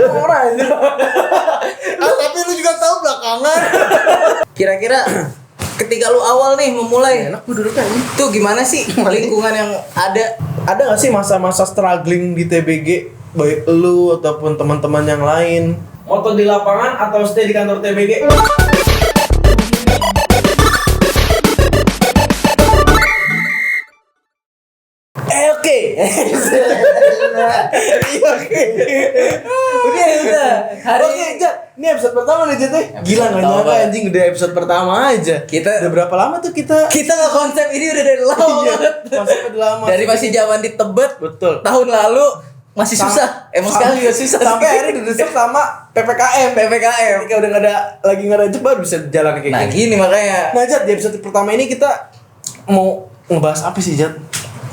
orang aja. Tapi lu juga tahu belakangan. Kira-kira ketika lu awal nih memulai, Enak gue duduknya ini. tuh gimana sih lingkungan yang ada? Ada gak sih masa-masa struggling di TBG, baik lu ataupun teman-teman yang lain? Moto di lapangan atau stay di kantor TBG? Oke. Oke. Udah. Oke, Jat. Ini episode pertama nih, Jat. Gila enggak nyangka anjing udah episode pertama aja. Kita Udah berapa lama tuh kita nggak konsep ini udah dari lama banget. konsepnya udah lama. Dari masih zaman di Tebet, Betul. tahun lalu masih susah. Emang sekali ya susah. Sampai akhirnya didesek sama PPKM. Ketika udah lagi nggak ada job baru bisa jalan kayak Nah, gini. gini makanya Nah, Jat, di episode pertama ini kita mau ngebahas apa sih, Jat?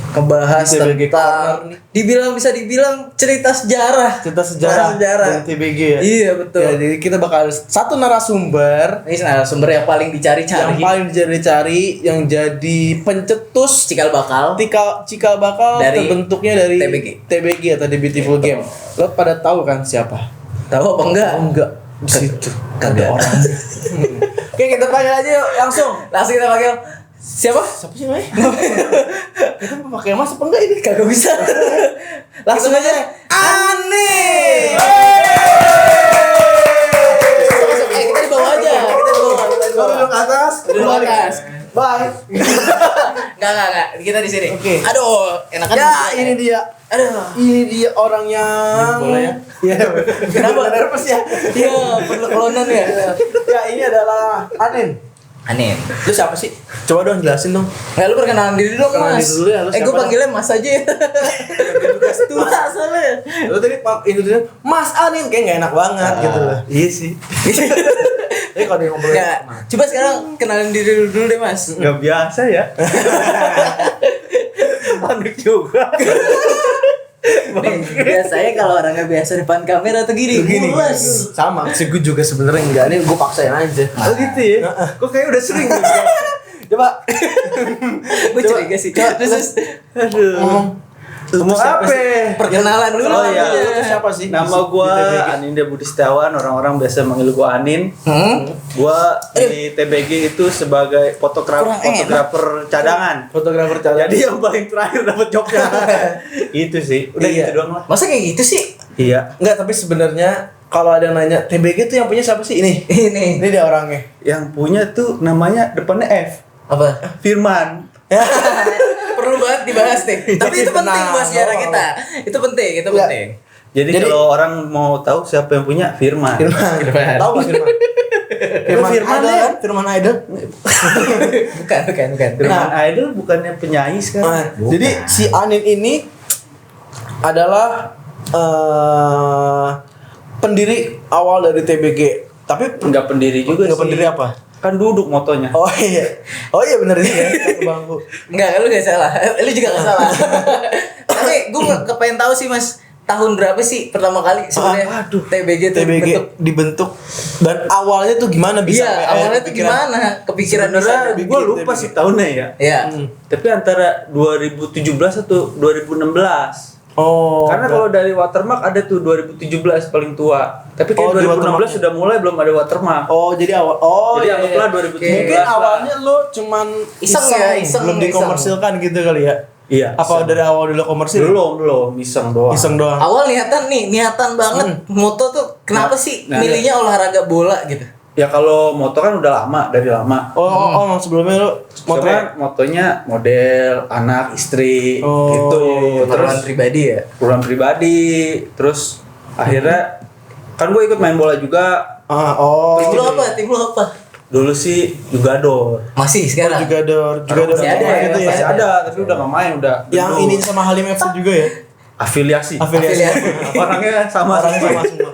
ngebahas Di TBG tentang Corner nih. bisa dibilang cerita sejarah. Cerita sejarah dari TBG ya. Iya, betul. Ya, jadi kita bakal satu narasumber Ini narasumber yang paling dicari-cari. yang paling dicari-cari yang jadi pencetus cikal bakal cikal bakal Dari terbentuknya dari TBG atau The Beautiful Game. Lo pada tahu kan siapa? tahu apa enggak? Enggak. Di situ Kagak. ada orang. Oke, kita panggil aja yuk langsung. Langsung kita panggil siapa? Siapa sih namanya? Kita mau pakai mas apa enggak ini? Kagak bisa. Langsung aja. Ani. Kita di bawah aja. Kita di bawah. Duduk atas. Duduk atas. Bye. Enggak. Kita di sini. Oke. Aduh, enakan. Ya, ini dia. Aduh. Ini dia orang yang Boleh ya? Iya. Kenapa? Nervous ya? Iya, perlu kelonan ya. Ya, ini adalah Anin. Aneh. Lu siapa sih? Coba dong jelasin dong. Nggak, lu perkenalan diri dong, Perkenalan Mas. diri dulu ya, lu Gue siapa? panggilnya Mas aja ya. Tua soalnya. Lu tadi Indonesia Mas Anin kayak nggak enak banget gitu loh. Iya sih. Tapi kalau dia ngobrol Nggak. Coba sekarang kenalin diri dulu deh, Mas. nggak biasa ya. Panik juga. Biasanya kalau orang nggak biasa depan kamera tuh gini. Mas. Sama sih gue juga sebenarnya enggak. Ini gue paksain aja. Oh gitu ya? Gue kayak udah sering. Coba. Gue curiga sih. Terus Ngomong apa? perkenalan dulu. Oh iya, aja. lu tuh siapa sih? Nama gua Aninda Budi Setiawan, orang-orang biasa manggil gua Anin. Gua di TBG itu sebagai fotografer cadangan. Fotografer cadangan. Jadi yang paling terakhir dapat jobnya. Itu sih. Udah Iya. gitu doang lah. Masa kayak gitu sih? Iya. Enggak, tapi sebenarnya kalau ada yang nanya TBG tuh yang punya siapa sih? Ini dia orangnya. Yang punya tuh namanya depannya F. Apa? Firman. Perlu banget dibahas nih. Tapi itu penting buat sejarah kita. Itu penting. Jadi kalau orang mau tahu siapa yang punya Firman. Tahu nggak Firman? Firman Idol ya? kan? Firman Idol. Bukan. Firman Idol bukannya penyanyi sekarang. Jadi si Anin ini adalah pendiri awal dari TBG. Tapi Enggak pendiri juga nggak sih. pendiri apa? Kan duduk motonya. Oh iya bener sih ya. Satu bangku. Enggak, lu gak salah. Lu juga gak salah. Tapi gue kepengen tahu sih, Mas, tahun berapa sih pertama kali sebenarnya TBG dibentuk dan awalnya tuh gimana bisa? Iya, awalnya tuh gimana? Kepikiran Sebenarnya bisa. gue lupa sih tahunnya ya. Iya. Tapi antara 2017 atau 2016. Oh. Karena kalau dari watermark ada tuh 2017 paling tua. Tapi kayak di 2016 watermark. sudah mulai belum ada watermark. Oh, jadi awal. Oh, Jadi iya, anggaplah iya. 2017 Mungkin lah. awalnya lo cuman Iseng, belum dikomersilkan gitu kali ya. Iya. Apa dari awal dulu komersil? Belum, iseng doang. Iseng doang. Awal niatan banget. Moto tuh kenapa sih milihnya olahraga bola gitu? Ya kalau moto kan udah lama, dari lama. Oh, sebelumnya lo Cuman motonya model, anak, istri gitu. Terus Terus pribadi ya. keperluan pribadi. Terus akhirnya kan gue ikut main bola juga. Tim lu apa? Dulu sih Jugador. Masih sekarang. juga ada Masih ada ya, gitu ya. Masih ada, tapi udah nggak main, udah. Yang gendut. ini sama Halim FC juga ya. Afiliasi. Orangnya sama Orangnya sama semua.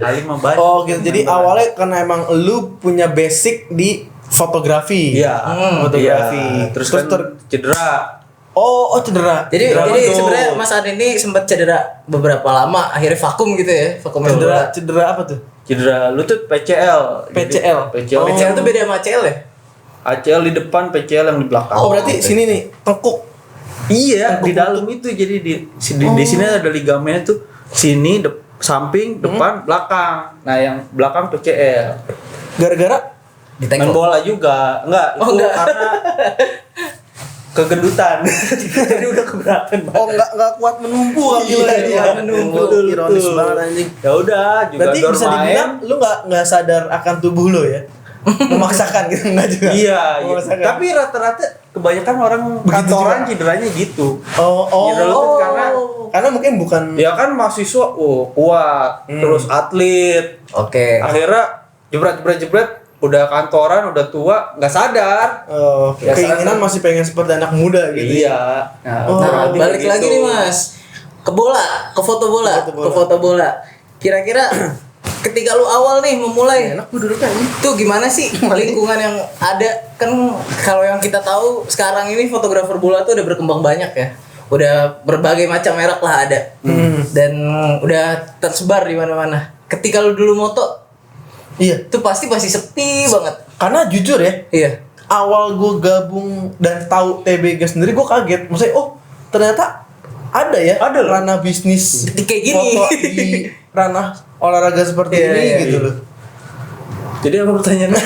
Halim mah banyak. Oh gitu. Jadi awalnya karena emang lu punya basic di fotografi. Iya. Fotografi. Iya. Terus kan cedera. Oh cedera. Jadi Cedera tuh. sebenarnya Mas Adi ini sempat cedera beberapa lama, akhirnya vakum gitu ya, vakum cedera apa tuh? Cedera lutut PCL. PCL. PCL. PCL itu beda sama ACL ya? ACL di depan, PCL yang di belakang. Oh berarti sini nih tengkuk. Iya, di dalam itu jadi di sini ada ligamennya tuh sini samping, depan, belakang. Nah, yang belakang PCL. Gara-gara Main bola juga. Enggak, itu enggak. karena kegendutan. Jadi udah keberatan banget. enggak kuat menumpu kaki lo ya. Iya, menumpu. Ironis banget anjing. Ya udah, juga Berarti bisa dibilang lu enggak sadar akan tubuh lo ya. Memaksakan gitu enggak juga. Iya, iya. Memaksakan. Tapi rata-rata kebanyakan orang Begitu kantoran juga. cederanya gitu. Oh. Cedera lutut Karena mungkin bukan ya kan mahasiswa kuat, terus atlet. Oke. Akhirnya jebret udah kantoran, udah tua, nggak sadar. Ya, keinginan sadar. masih pengen seperti anak muda gitu. Iya. Nah, Oh, Nah, berarti balik begitu. lagi nih Mas. Ke bola, ke foto bola, Ke foto bola. ke foto bola. Kira-kira ketika lu awal nih memulai, Enak gue duduk aja. tuh gimana sih lingkungan yang ada? Kan kalau yang kita tahu sekarang ini fotografer bola tuh udah berkembang banyak ya. Udah berbagai macam merek lah ada. Dan udah tersebar di mana-mana. Ketika lu dulu moto, Iya. tuh pasti sepi banget. Karena jujur ya, Iya. awal gue gabung dan tahu TBG sendiri gue kaget. Maksudnya ternyata ada ya Ada loh. ranah bisnis Kayak gini. foto di ranah olahraga seperti Iya, ini iya, gitu iya. loh. Jadi apa pertanyaannya?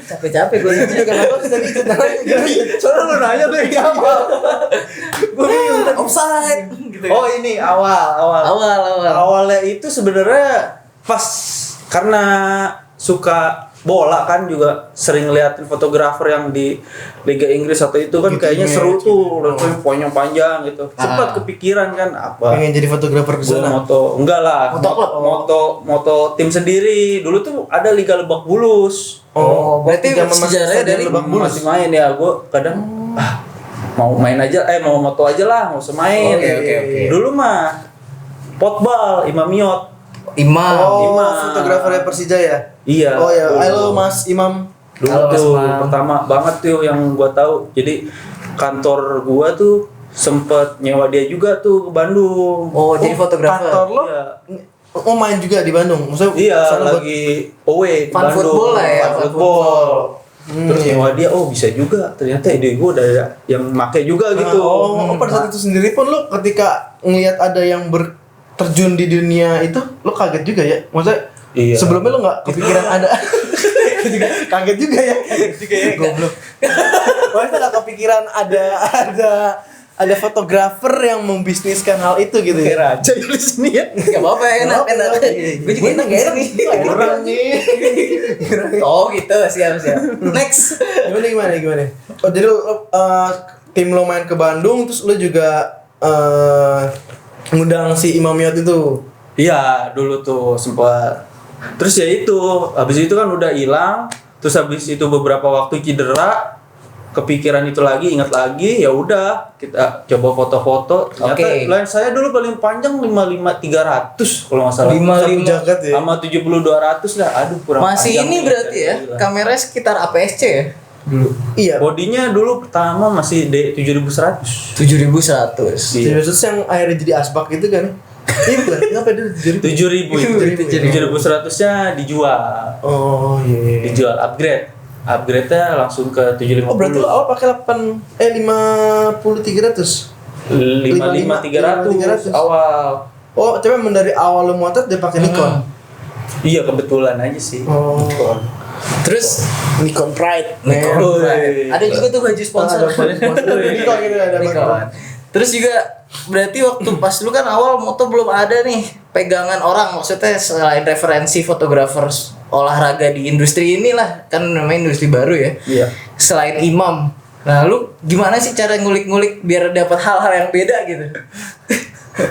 Capek-capek gue Itu kenapa kita diceritanya Soalnya lu nanya tuh yang awal. Gue bingung tadi. offside gitu. Oh ini awal. Awal. Awalnya itu sebenarnya pas karena suka bola kan juga sering liatin fotografer yang di Liga Inggris atau itu kan Gitu, kayaknya iya, seru gitu. tuh, udah panjang gitu. Sempat kepikiran kan apa? pengen jadi fotografer di Gua sana. moto enggak lah. Moto klub. Moto tim sendiri. Dulu tuh ada Liga Lebak Bulus. Oh, berarti waktu zaman masih sejarahnya stadion dari Lebak Bulus. Masih main ya, gue kadang mau main aja, mau moto aja lah, mau semain. Oke. Dulu mah potbal, Imam Miot. Imam. Imam. Fotografernya Persija ya. Iya. Oh ya, dulu. halo Mas Imam. Dulu Halo, Mas tuh Imam. pertama banget tuh yang gua tahu. Jadi kantor gua tuh sempet nyewa dia juga tuh ke Bandung. Oh, jadi fotografer. Kantor lo Iya. main juga di Bandung. Maksudnya Iya, sana buat- lagi away ke Fun Bandung. football lah ya, Fun fun football. Terus nyewa dia, bisa juga. Ternyata ide gue udah yang make juga gitu. pada saat itu sendiri pun lo ketika ngelihat ada yang terjun di dunia itu, lo kaget juga ya? Maksudnya Iya. sebelumnya lo nggak kepikiran ada? Kaget juga ya? Goblok. Maksudnya nggak kepikiran ada fotografer yang membisniskan hal itu gitu ya? Kira aja di sini ya. Gak apa-apa, enak. Gue juga enak Gak enak nih. Orang nih. Oh gitu, siap. Next. Gimana? Oh jadi tim lo main ke Bandung, terus lo juga ngundang si Imam Miot itu. Iya, dulu tuh sempat. Terus ya itu, habis itu kan udah hilang. Terus habis itu beberapa waktu cedera, kepikiran itu lagi, ingat lagi, ya udah kita coba foto-foto. Ternyata Oke. lens saya dulu paling panjang 55-300 kalau nggak salah. 55. Jagat ya. Sama 70-200 lah. Aduh, kurang Masih panjang ini nih, berarti ya, gila. kameranya sekitar APS-C ya? Dulu. Iya. Bodinya dulu pertama masih D7100. 7100. Iya. Terus yang akhirnya jadi asbak gitu kan? Iya bukan? Kenapa dia jadi? 7.100-nya dijual. Oh iya. Dijual upgrade-nya langsung ke 750. Oh berarti lo awal pakai 50-300? 55-300 awal. Oh tapi emang dari awal lo motret dia pakai Nikon? Iya, kebetulan aja sih. Oh. Terus Nikon Pride. Nikon. Woi. Ada juga tuh baju sponsor. Nikon gitu ada Nikon. Terus juga berarti waktu pas lu kan awal moto belum ada nih pegangan orang, maksudnya selain referensi fotografer olahraga di industri inilah, kan namanya industri baru ya. Iya. Selain Imam. Nah, lu gimana sih cara ngulik-ngulik biar dapat hal-hal yang beda gitu?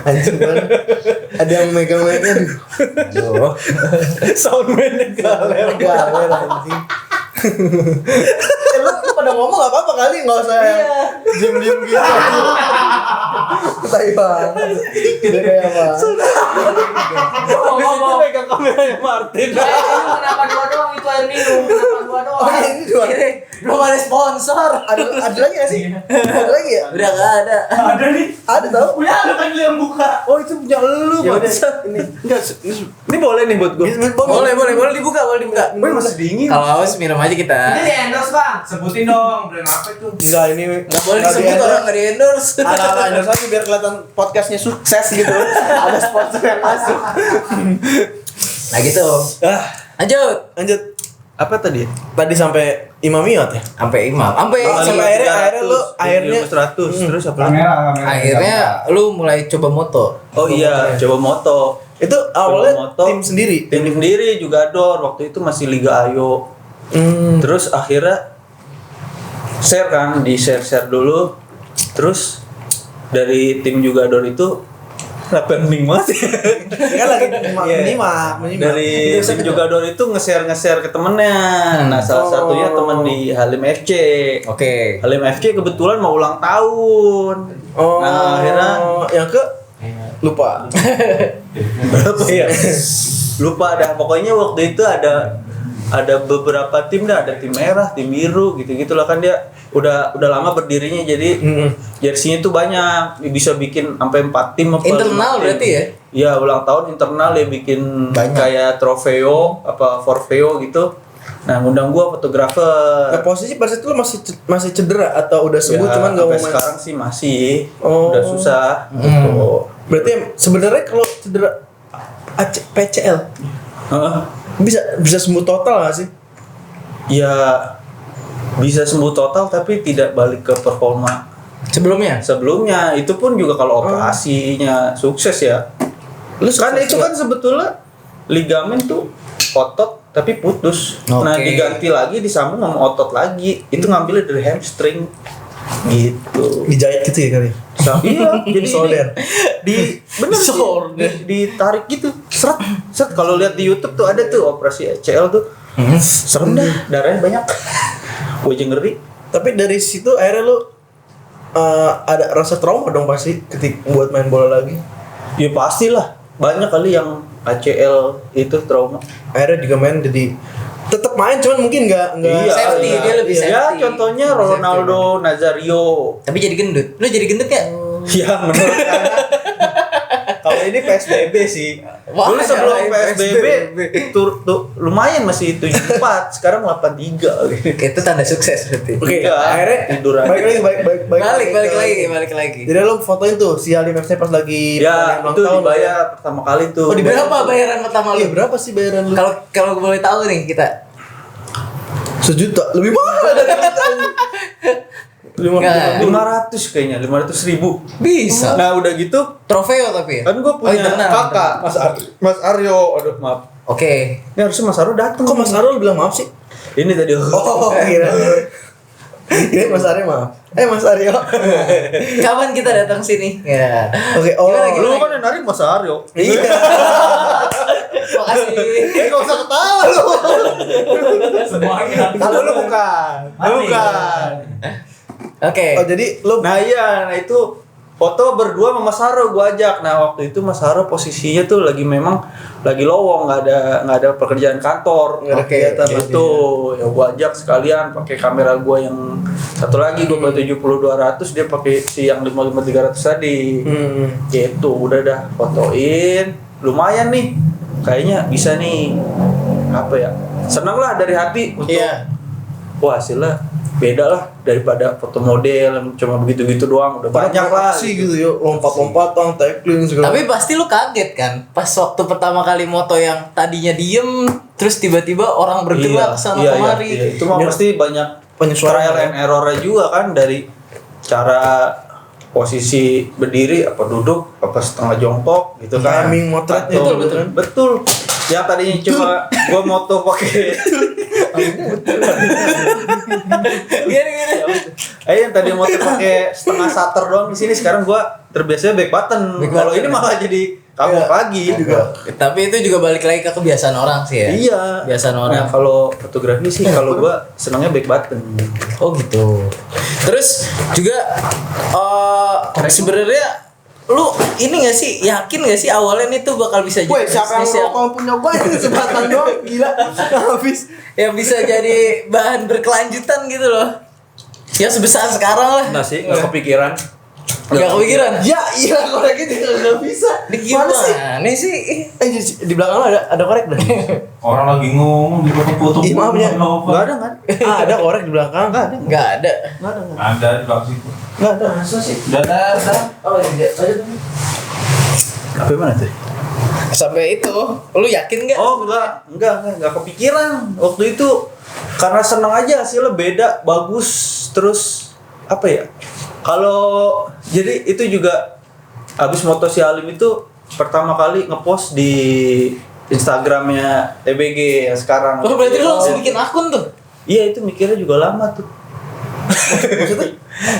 Anjing banget. Ada yang megang-megangnya aduh. Soundman galer. Galer anjing. Lu pada ngomong gak apa-apa kali, gak usah diem-diem gitu. Tai banget. Udah kayak apa? Itu megang kameranya Martin. Kenapa dua doang itu air minum? Kenapa dua doang? Oh ini dua. Belum ada sponsor. Ada lagi gak sih? Ada lagi ya? Udah gak ada. Ada nih. Ada tau? Punya ada tadi yang buka. Oh itu punya lu Ya udah. Ini enggak Ini boleh nih buat gue. Boleh dibuka, boleh dibuka. Wih, masih dingin. Kalau haus minum aja kita. Ini di endorse bang, sebutin dong brand apa itu? Enggak ini Gak boleh disebut orang gak di endorse. Ada satu biar kelihatan podcastnya sukses gitu. Ada sponsor yang masuk. Nah gitu. Lanjut. Apa tadi? Tadi sampai Imamiot ya? Sampai imam. Sampai akhirnya 100 terus apa lagi? Kamera. akhirnya lu mulai coba moto. Oh iya, coba moto. itu awalnya Coba moto. tim sendiri. Tim sendiri juga Dor, waktu itu masih Liga Ayo. Terus akhirnya share kan, di share dulu. Terus dari tim juga Dor itu kenapa hening banget ya? Kan lagi menyimak. Dari tim juga Dor itu nge-share ke temennya. Nah, salah satunya temen di Halim FC. Oke. Halim FC kebetulan mau ulang tahun. Oh, Nah, akhirnya yang ke lupa. berapa ya? Lupa dah. Pokoknya waktu itu ada beberapa tim dah, ada tim merah, tim biru gitu-gitulah kan dia udah lama berdirinya jadi jersinya tuh banyak, bisa bikin sampai 4 tim apa Internal 5 tim. berarti ya? Iya, ulang tahun internal ya bikin Banyak. kayak trofeo apa forfeo gitu. Nah, ngundang gua fotografer. Nah, posisi pas itu lu masih cedera atau udah sembuh Ya, cuman enggak mau sampai main? sekarang sih masih Oh. udah susah. Oh. Berarti sebenarnya kalau cedera PCL Heeh. bisa sembuh total gak sih? Ya bisa sembuh total tapi tidak balik ke performa sebelumnya. Itu pun juga kalau operasinya sukses ya. Lu Kan sukses itu nggak? kan sebetulnya ligamen tuh otot tapi putus. Nah, Oke. diganti lagi disambung sama otot lagi. Itu ngambilnya dari hamstring gitu. dijahit gitu ya kali. Iya, jadi Solder. bener ditarik gitu. Seret. Kalau lihat di YouTube tuh ada tuh operasi ACL tuh. Serem dah, darahnya banyak. Gue aja ngeri. Tapi dari situ akhirnya lu ada rasa trauma dong pasti ketika buat main bola lagi. Ya pastilah. Banyak kali yang ACL itu trauma. Akhirnya juga main jadi tetap main cuman mungkin nggak Safety, dia lebih Ya safety. contohnya Ronaldo Nazario. Tapi jadi gendut. Lu jadi gendut ya? Ya menurut Anda. Kalau ini PSBB sih. Wah, Dulu sebelum nyalain PSBB tuh lumayan masih 74, sekarang 83 gitu. Itu tanda sukses berarti. Oke, Iya, akhirnya tidur aja. balik lagi. Jadi lo fotoin tuh si Halim FC pas lagi Ya, ulang itu tahun. dibayar pertama kali tuh. Oh, dibayar. Berapa bayaran pertama Iya, lu? berapa sih bayaran lu? Kalau boleh tahu nih kita. 1 juta, lebih mahal dari kita. 500 kayaknya, 500.000. Bisa. Nah, udah gitu Trofeo tapi ya? kan gue punya internal, kakak, Mas Aryo. Aduh, maaf. Oke. Ini harusnya Mas Aryo datang. Kok Mas Arul bilang maaf sih? Ini tadi. Oh, kira. Kira Mas Aryo maaf. Mas Aryo. Kapan kita datang sini? Ya. Oke, Lu kan yang narik Mas Aryo. Iya. Makasih. Enggak usah ketawa lu. Semuanya. Kalau lu bukan. Bukan. Oke. Oh, jadi lu Nah iya, nah itu foto berdua sama Mas Haro gua ajak. Nah waktu itu Mas Haro posisinya tuh lagi lowong, nggak ada pekerjaan kantor. Nggak ada kegiatan lagi. Itu ya gua ajak sekalian pakai kamera gua yang satu lagi gua pakai 70-200, dia pakai si yang 55-300 tadi. Gitu, udah dah fotoin, lumayan nih, kayaknya bisa nih, apa ya? Seneng lah dari hati untuk wah hasilnya beda lah daripada foto model yang cuma begitu-gitu doang, udah banyak lah sih gitu ya, lompat-lompatan, tackling segala. Tapi pasti lu kaget kan pas waktu pertama kali moto yang tadinya diem terus tiba-tiba orang bergerak sana kemari. Iya. Itu mah pasti banyak Penyesuaian. trial and error juga kan, dari cara posisi berdiri apa duduk apa setengah jongkok gitu kan. Timing motretnya Atau- itu, betul. betul. Yang tadinya cuma gua moto pakai Gini. yang tadi moto pakai setengah shutter doang di sini, sekarang gua terbiasa back button. Back Kalau button. ini malah jadi kabok lagi juga. Tapi itu juga balik lagi ke kebiasaan orang sih ya. Iya. Kebiasaan Nah, orang. kalau fotografi sih kalau gua senangnya back button. Oh gitu. Terus juga sebenarnya lu ini gak sih, yakin gak sih awalnya nih tuh bakal bisa jadi Woi, siapa yang bisnis ngerokok punya gue ini sebatang doang gila. Habis. yang bisa jadi bahan berkelanjutan gitu loh. Ya sebesar sekarang lah. Enggak sih, enggak kepikiran. Gak kepikiran. Ya iya korek itu nggak bisa. Ini Mana sih? gimana sih? Di belakang lo ada korek dah. Orang lagi ngomong di foto-foto. Ih, maaf ya. Enggak ada kan? Ada korek di belakang. Enggak ada. Gak ada. Ada di belakang situ. Enggak ada. Masa sih? Udah ada. Oh iya, aja tuh. Apa mana tuh? Sampai itu, lu yakin gak? Oh enggak kepikiran waktu itu karena seneng aja hasilnya beda, bagus, terus apa ya? Kalau jadi itu juga abis moto si Alim itu pertama kali ngepost di Instagramnya TBG yang sekarang. Oh berarti lu langsung bikin akun tuh? Iya itu mikirnya juga lama tuh. Maksudnya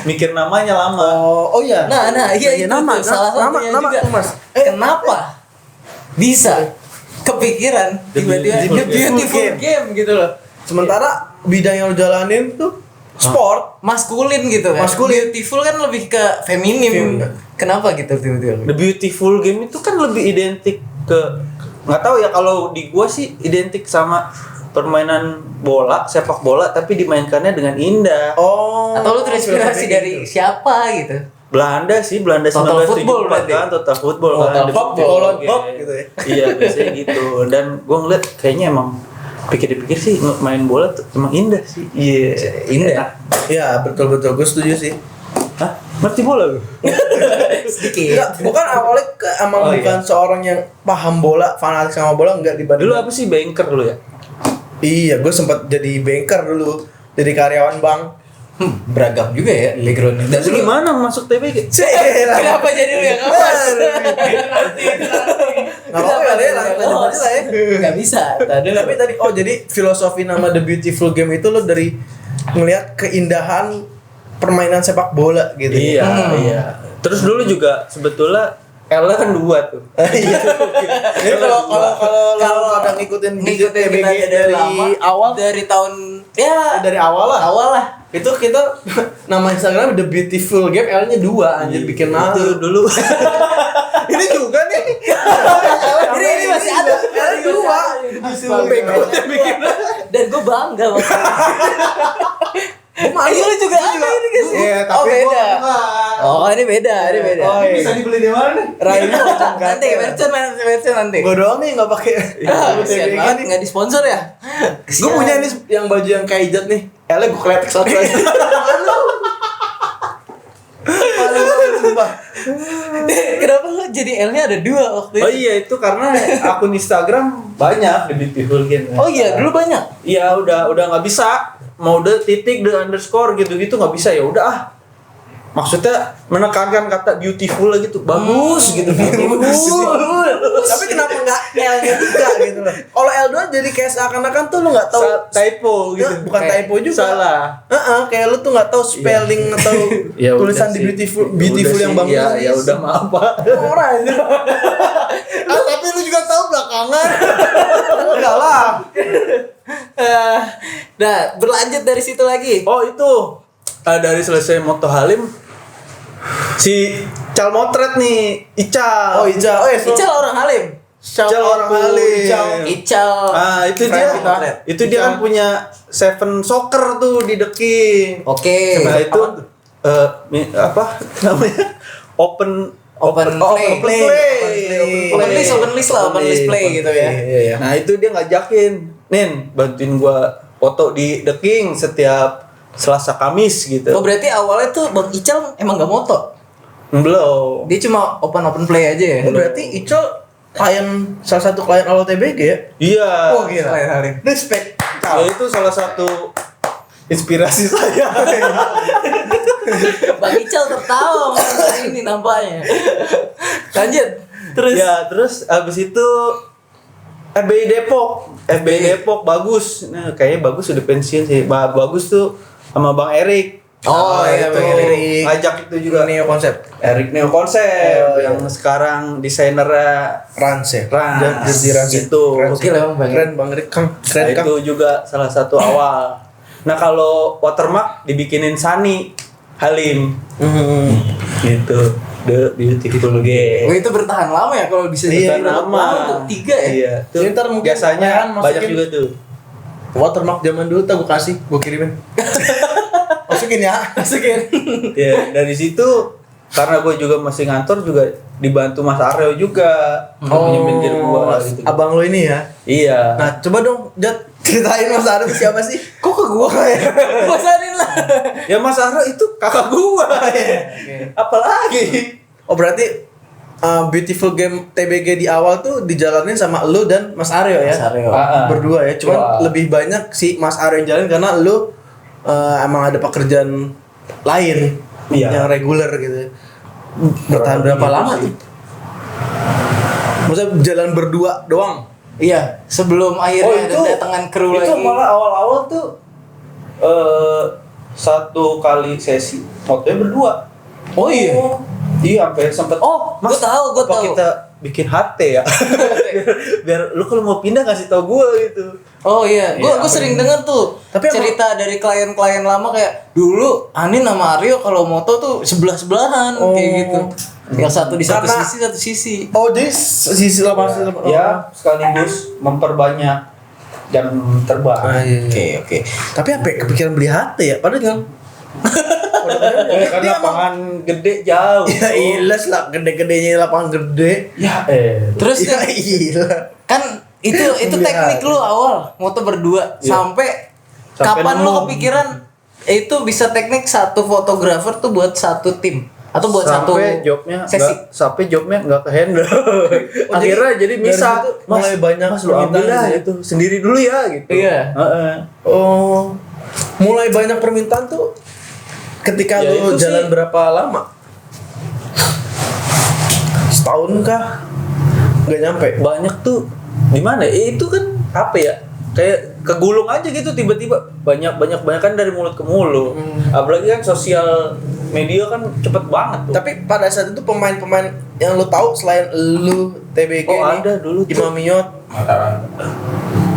mikir namanya lama. Oh iya. Nah iya itu nama, tuh, salah satunya nama juga. tuh, Mas. Kenapa bisa kepikiran The tiba-tiba Beautiful The Beautiful Game gitu loh? Sementara bidang yang lo jalanin tuh sport. Maskulin gitu kan. Maskulin. Beautiful kan lebih ke feminim. Kenapa gitu tiba-tiba? The Beautiful Game itu kan lebih identik ke nggak tahu ya kalau di gua sih identik sama permainan bola, sepak bola tapi dimainkannya dengan indah. Oh. Atau lu terinspirasi dari siapa gitu? Belanda sih, Belanda Total football 1974 berarti? kan, total football Total kan. The football, Beautiful Game. hop gitu ya. Iya, biasanya gitu. Dan gua ngeliat kayaknya emang pikir-pikir sih main bola tuh emang indah sih. Iya, Indah. Iya betul gue setuju sih. Hah? Ngerti bola lu? Sedikit. Enggak, bukan awalnya emang Oh, bukan seorang yang paham bola, fanatik sama bola enggak dibanding. Dulu apa sih banker lu ya? Iya, gue sempat jadi banker dulu, jadi karyawan bank. Beragam juga ya backgroundnya. Dan Terus lu gimana masuk TBG? kenapa jadi lu yang ngepas? Nggak apa-apa ya, lanjut aja lah ya. Gak bisa. Tapi tadi jadi filosofi nama The Beautiful Game itu lo dari ngelihat keindahan permainan sepak bola gitu. Iya, iya. Terus dulu juga sebetulnya L kan 2 tuh. Iya. Jadi kalau pada ngikutin ngikutin TBG kita dari lama, awal dari tahun ya dari awal lah. awal lah. Itu kita nama Instagram The Beautiful Game L-nya 2 anjir bikin nama. Itu dulu. Ini juga nih. Ini masih ada. L dua. Bego bikin. Dan gue bangga banget. Lu juga ada ini guys. Iya, Oh tapi beda. Oh ini beda, ini beda. Oh, iya. Bisa dibeli di mana nih? Raina Nanti merchant nanti. Gue doang nih nggak pakai. Kasian banget nggak disponsor ya. Gue punya nih yang baju yang kayak hijat nih. L-nya gue kletek satu aja. Malu banget sumpah. Kenapa lu jadi L-nya ada 2 waktu itu? Oh iya itu karena akun Instagram banyak The Beautiful Game. Oh iya, dulu banyak. Iya udah nggak bisa. Mau the titik the underscore gitu-gitu nggak bisa ya udah ah. Maksudnya menekankan kata beautiful gitu, bagus gitu. Bagus. Tapi kenapa nggak L-nya 3 gitu loh? Kalau L2 jadi kayak seakan-akan tuh lu nggak tahu Typo gitu. bukan typo juga. Salah. Kayak lu tuh nggak tahu spelling atau Ya tulisan udah di sih. beautiful Ya yang udah bagus. sih, ya udah maaf Pak. Orang aja. Tapi lu juga tahu belakangan. Enggak lah. Nah, berlanjut dari situ lagi. Oh itu dari selesai Moto Halim si Cal Motret nih Ical. Oh Ica. Oh Ical orang Halim. Ical orang Halim. Ical. Ah itu Friend dia. kita. Itu dia kan punya Seven Soccer tuh di The King. Oke. Nah itu apa namanya? Open Open play. Open list lah, open list play gitu ya. Iya. Nah itu dia ngajakin, Nin bantuin gua foto di The King setiap Selasa Kamis gitu. Oh berarti awalnya tuh Bang Ical emang gak moto? Belum. Dia cuma open play aja ya? Berarti Ical salah satu klien awal TBG ya? Iya. Oh gila. Selain Halim. Respect. Ya itu salah satu inspirasi saya. Bang Ical tertawa sama ini nampaknya. Lanjut. Terus Ya terus abis itu FBI Depok bagus. Nah kayaknya bagus udah pensiun sih. Bagus tuh sama Bang Erik. Oh, iya, itu Bang Erik. ngajak itu juga Neo konsep. Erik Neo Konsep Oh, iya. yang sekarang desainernya Rans ya. Rans. Jadi Rans Gitu. Gokil emang Bang. Keren Bang Erik Kang. Nah, Keren Kang. itu juga salah satu awal. Nah kalau watermark dibikinin Sani Halim gitu. The Beautiful Oh, Game. itu bertahan lama ya kalau bisa Iya, dibilang. Lama. Untuk 3 ya. Iya, tuh Jadi ntar mungkin biasanya Rehan masukin- banyak juga tuh. Watermark zaman dulu tuh gue kasih, gue kirimin. Masukin ya. Masukin. Ya, dari situ karena gue juga masih ngantor juga dibantu Mas Aryo juga pinjemin gear gua gitu. Abang lo ini ya. Iya. Nah, coba dong, Jat, ceritain Mas Arif itu siapa sih? Kok ke gua ya? Bosanin lah. Ya Mas Aryo itu kakak gua. Apalagi? Oh, berarti Beautiful Game TBG di awal tuh dijalanin sama lu dan Mas Aryo ya? Mas Aryo. Berdua ya. Cuman Wah. lebih banyak si Mas Aryo yang jalan karena lu emang ada pekerjaan lain Iya. yang reguler gitu. Bertahan berapa Gitu lama sih. tuh? Maksudnya jalan berdua doang? Iya, sebelum akhirnya ada datangan kru lagi. Itu malah awal-awal tuh satu kali sesi fotonya berdua. Oh iya? Iya, sampai sempet. Oh, gua tahu, gua apa tahu. kita bikin HT ya? biar lu kalau mau pindah kasih tau gua gitu. Oh iya, gua sering dengar tuh Tapi cerita dari klien-klien lama kayak dulu Anin sama Aryo kalau moto tuh sebelah-sebelahan kayak gitu. Yang satu di satu Karena- sisi, satu sisi. Oh, jadi sisi lapangan Ya, sekaligus memperbanyak jam terbang. Oke. Tapi apa ya, kepikiran beli HT ya? Padahal kan Karena Dia lapangan gede jauh. ya ilas lah, gede-gedenya lapangan gede. Ya, Terus Ya iya. kan itu Beli teknik hati. lu awal moto berdua sampai kapan lu nemu. kepikiran itu bisa teknik satu fotografer tuh buat satu tim atau buat satu sesi. sampai jobnya nggak ke handle. Akhirnya jadi dari bisa situ mulai banyak Mas lu ambil permintaan lah gitu ya? itu sendiri dulu ya gitu. Iya. Heeh. Oh, mulai banyak permintaan tuh ketika Ya, lu itu jalan sih. berapa lama? Setahun kah? Nggak nyampe. Banyak tuh di mana? Itu kan apa ya? Kayak kegulung aja gitu tiba-tiba banyak kan dari mulut ke mulut. Apalagi kan sosial media kan cepet banget tuh. Tapi pada saat itu pemain-pemain yang lu tahu selain lu TBG Oh, nih, ada dulu tuh. Imam Miyot, Mataran.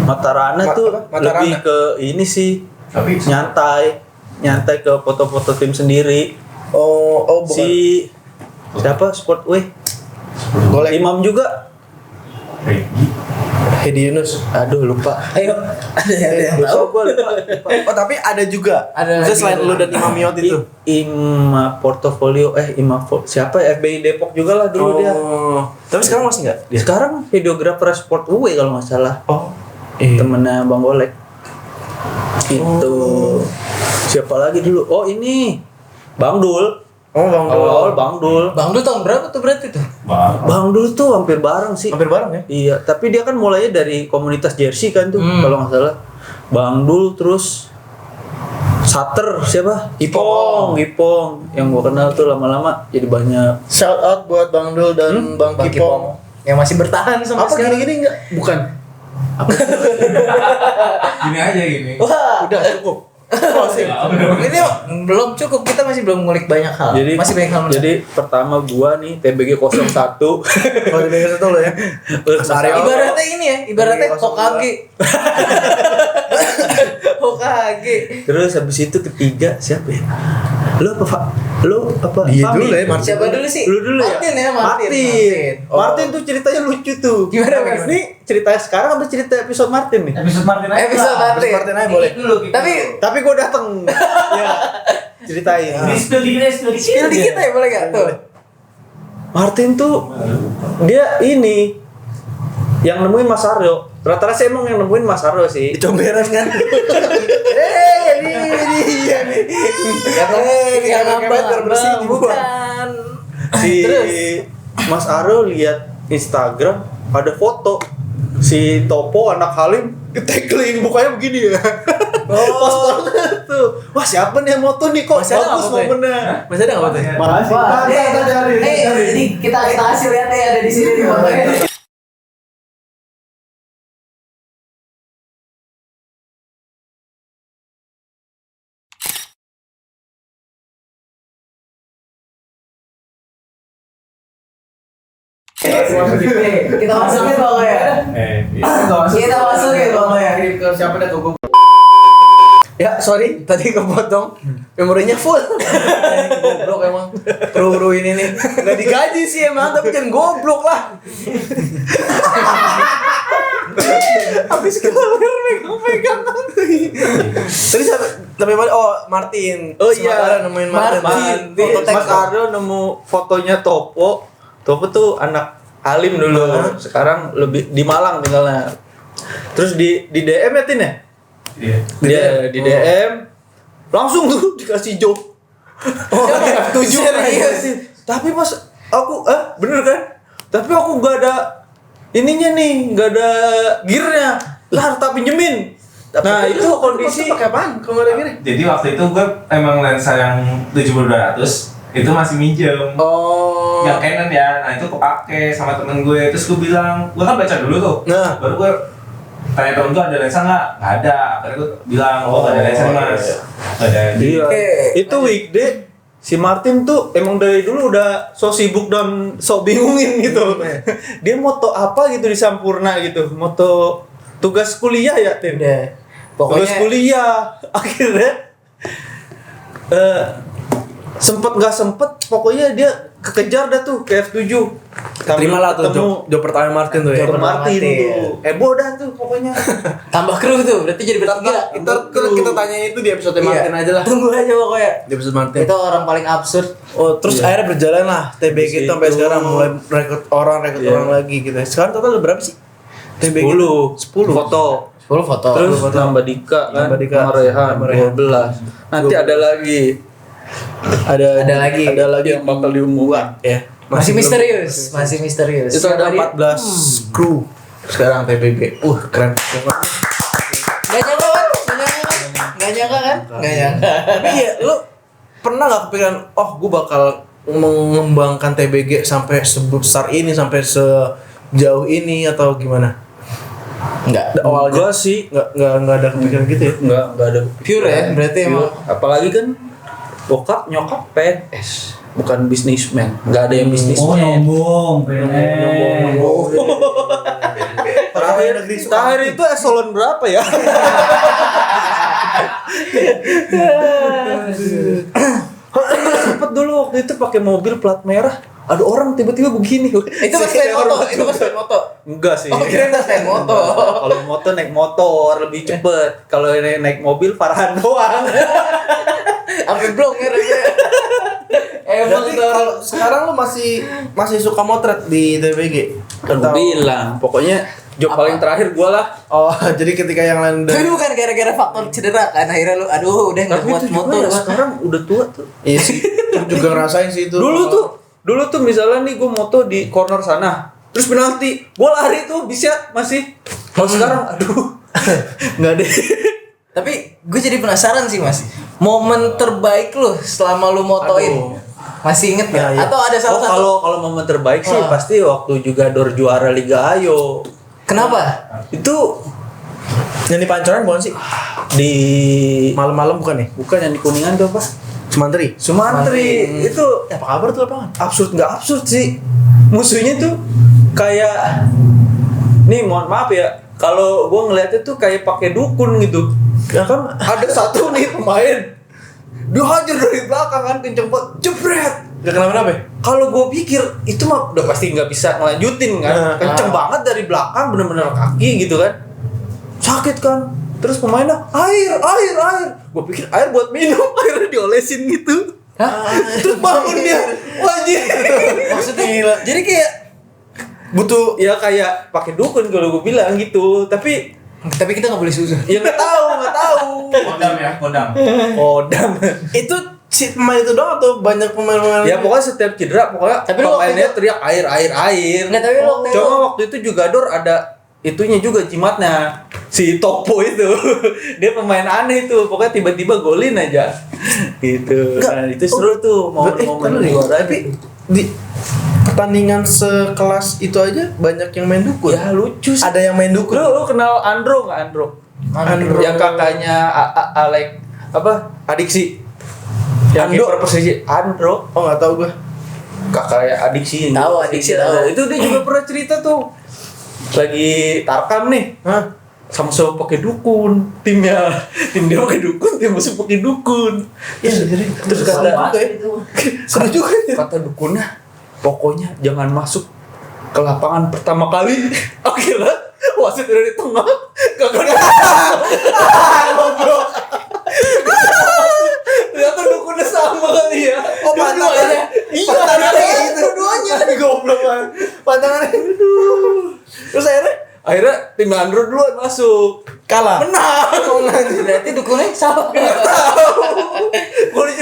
Matarana Ma- tuh apa? Matarana. lebih ke ini sih Tapi nyantai ke foto-foto tim sendiri. oh bukan. Si siapa Sportway Golek Imam juga. Hedi Yunus. Aduh lupa. Ayo, ada yang tahu? Lupa gua lupa. Oh, tapi ada juga. Ada Maksudnya lagi, selain ada lu lagi. dan Imam Miyot itu. Ima Portofolio siapa FBI Depok juga lah dulu dia. Tapi sekarang masih enggak? Sekarang videografer Sportway kalau nggak salah. Oh. Temennya Bang Golek. Itu siapa lagi dulu? Oh ini Bang Dul. Oh, Bang Dul. Awal Bang Dul. Bang Dul tahun berapa tuh berarti tuh? Bang Dul tuh hampir bareng sih. Hampir bareng ya? Iya, tapi dia kan mulainya dari komunitas jersey kan tuh kalau nggak salah. Bang Dul terus Sater siapa? Ipong yang gua kenal tuh lama-lama jadi banyak. Shout out buat Bang Dul dan Bang Bang Kipong. Yang masih bertahan sampai Apa sekarang. gini-gini enggak? Bukan. gini aja gini. Wah, Udah cukup. Closing. ini belum cukup, kita masih belum ngulik banyak hal. Jadi masih banyak hal. jadi pertama gua nih TBG 01 Kalau di Megas itu lo ya. Aryo. ibaratnya ini ya, ibaratnya Kosong Hokage. Hokage. Terus habis itu ketiga siapa ya? Lu apa Pak? Lu apa? Dia Fahmi? dulu ya, Martin. Siapa dulu sih? Lu dulu Martin ya, Martin. Martin tuh ceritanya lucu tuh. Gimana, Mas? Ini ceritanya sekarang apa cerita episode Martin nih? Episode Martin aja. Episode lah. Martin. Martin aja boleh. Dulu, Tapi Tapi gua dateng. Ya. Ceritain. Spill dikit. spill dikit ya boleh gak tuh? Martin tuh dia ini yang nemuin Mas Aryo. Rata-rata sih emang yang nemuin Mas Aryo sih. Comberan kan? Ini dia nih. Ini yang kamera apa? bersih di gua. Bukan. Si Terus? Mas Aryo lihat Instagram ada foto si Topo anak Halim ketekling bukanya begini ya. Pas banget tuh. Wah, siapa nih yang moto nih kok Masih ada bagus nggak fotonya? momennya. Masih ada enggak fotonya? Masih. Ini kita kasih lihat ya ada di sini nih fotonya. Kita masukin pokoknya. Kita masukin pokoknya. Siapa dah ke gua? Ya sorry, tadi kepotong. Memorinya full. Goblok emang. Kru ini nih. Nggak digaji sih emang, tapi jangan goblok lah. Habis keluar megang-megang. Tadi sampai mana? Oh, Martin. Oh iya, Sementara nemuin Martin. Foto Mas teks. Ardo nemu fotonya Topo. Topo tuh anak alim dulu. Sekarang lebih di Malang tinggalnya. Terus di DM ya Tin ya? Iya. Dia di DM langsung tuh dikasih job. Oh, 7 Tapi pas aku bener kan? Tapi aku gak ada ininya nih, gak ada gearnya. Lah tak pinjemin. Nah itu kondisi pakai apaan? Kalau nggak ada gini? Jadi waktu itu gue emang lensa yang 70-200 itu masih minjem. Oh. Yang Canon ya, nah itu kepake sama temen gue. Terus gue bilang, gue kan baca dulu tuh. Nah. Baru gue tanya temen gue ada lensa nggak? Nggak ada. Akhirnya gue bilang, oh nggak ada lensa nih mas. Nggak ada. Iya. Oke, Itu weekday si Martin tuh emang dari dulu udah so sibuk dan so bingungin gitu. Dia moto apa gitu di Sampurna gitu. Moto tugas kuliah ya, Tin. udah. Tugas Pokoknya kuliah. Akhirnya sempet nggak sempet pokoknya dia kekejar dah tuh ke F7. Terima lah tuh job pertama Martin tuh ya. Job Martin Martin. tuh. Heboh dah tuh pokoknya. tambah kru tuh, berarti jadi bertiga. Kita tanya itu di episode Martin aja lah. Tunggu aja pokoknya. Di episode Martin. Itu orang paling absurd. Oh, terus akhirnya berjalan lah TBG itu sampai sekarang mulai rekrut orang lagi gitu. Sekarang total ada berapa sih? TBG 10 foto. 10 foto. Terus nambah Dika kan, Nambah Dika, sama Rehan, sama Rehan. 12. Nanti ada lagi. Ada lagi. Ada lagi yang bakal diumumin. Ya. Masih misterius, masih misterius. Itu ada Siapa dia? 14 kru sekarang TBG. Keren. Gak nyangka kan? Gak nyangka kan? Gak nyangka. Tapi ya lu pernah nggak kepikiran, oh gue bakal mengembangkan TBG sampai sebesar ini, sampai sejauh ini atau gimana? Enggak. Awalnya Gua sih nggak ada kepikiran gitu ya. nggak ada Pure ya, berarti Pure. emang. Apalagi kan bokap nyokap PNS, bukan bisnismen. Nggak ada yang Oh bisnismen. nyombong, Nyombong. Terakhir itu eselon berapa ya? Sempet dulu waktu itu pakai mobil plat merah. Ada orang tiba-tiba begini. Itu pas main moto, itu pas main moto. Enggak sih. Oh, kira pas main moto. Kalau motor naik motor lebih cepet. Kalau naik mobil Farhan doang. Sampai blong ya rasanya. Emang Berarti tuh. kalau sekarang lu masih suka motret di TBG? Kan bilang, pokoknya job paling terakhir gua lah. Oh, jadi ketika yang lain Tapi bukan gara-gara faktor cedera kan akhirnya lu aduh udah enggak Tapi kuat itu juga motor. ya, gua. sekarang udah tua tuh. Iya sih. Gua juga ngerasain sih itu. Dulu tuh misalnya nih gua moto di corner sana. Terus penalti, gua lari tuh bisa masih. Kalau sekarang aduh. Enggak deh. Tapi gue jadi penasaran sih mas, momen terbaik lu selama lu motoin. Aduh. Masih inget Ya, gak? ya. Atau ada salah satu? Kalau momen terbaik sih Ah. pasti waktu juga juara Liga Ayo. Kenapa? Itu Yang di Pancoran bukan sih? di Malam-malam bukan nih? bukan yang di Kuningan tuh apa? Sumantri. Sumantri. Itu Apa kabar tuh lapangan? absurd nggak absurd sih. Musuhnya tuh kayak nih mohon maaf ya, kalau gua ngeliatnya tuh kayak pakai dukun gitu. Ya kan ada satu nih pemain dia hajar dari belakang kan kenceng banget, jebret. Gak kenapa-napa ya? Kalau gue pikir itu mah udah pasti nggak bisa ngelanjutin kan, kenceng banget dari belakang bener-bener kaki gitu kan, sakit kan. Terus pemainnya air. Gue pikir air buat minum, airnya diolesin gitu. Terus bangun dia, wajib. Maksudnya jadi kayak Butuh ya kayak pakai dukun kalau gue bilang gitu, tapi kita nggak boleh susun. ya nggak tahu. Kodam ya, kodam. Kodam. Itu si pemain itu doang atau banyak pemain-pemain? Ya pokoknya setiap cedera pokoknya Tapi lu waktu pemainnya itu- teriak air. Nggak, tapi lu waktu itu- Cuma waktu itu juga Dor ada itunya juga jimatnya si Topo itu. Dia pemain aneh itu, pokoknya tiba-tiba golin aja. Gitu. Nggak. Nah, itu seru tuh momen-momen juara. Tapi di pertandingan sekelas itu aja banyak yang main dukun. Ya lucu sih. Ada yang main dukun. Lu kenal Andro nggak Andro? Andro. Yang kakaknya Alek apa? Adiksi. Yang Ando. kiper Persija Andro. Oh nggak tahu gua. Kakaknya Adiksi. Tahu, Adiksi tahu. Itu dia juga pernah cerita tuh. Lagi tarkam nih. Hah? sama-sama pakai dukun, tim dia pakai dukun, tim musuh pakai dukun. Terus kata Seru juga ya. kata dukunnya, pokoknya jangan masuk ke lapangan pertama kali. Akhirnya wasit udah di tengah, kagak ada. Goblok. Ternyata dukunnya sama kali ya. Oh, pantangannya. Iya, Pantangannya gitu. Dua-duanya. Goblok banget. Pantangannya. Terus akhirnya tim Android duluan masuk. kalah. Menang. Berarti dukunnya sama. Boleh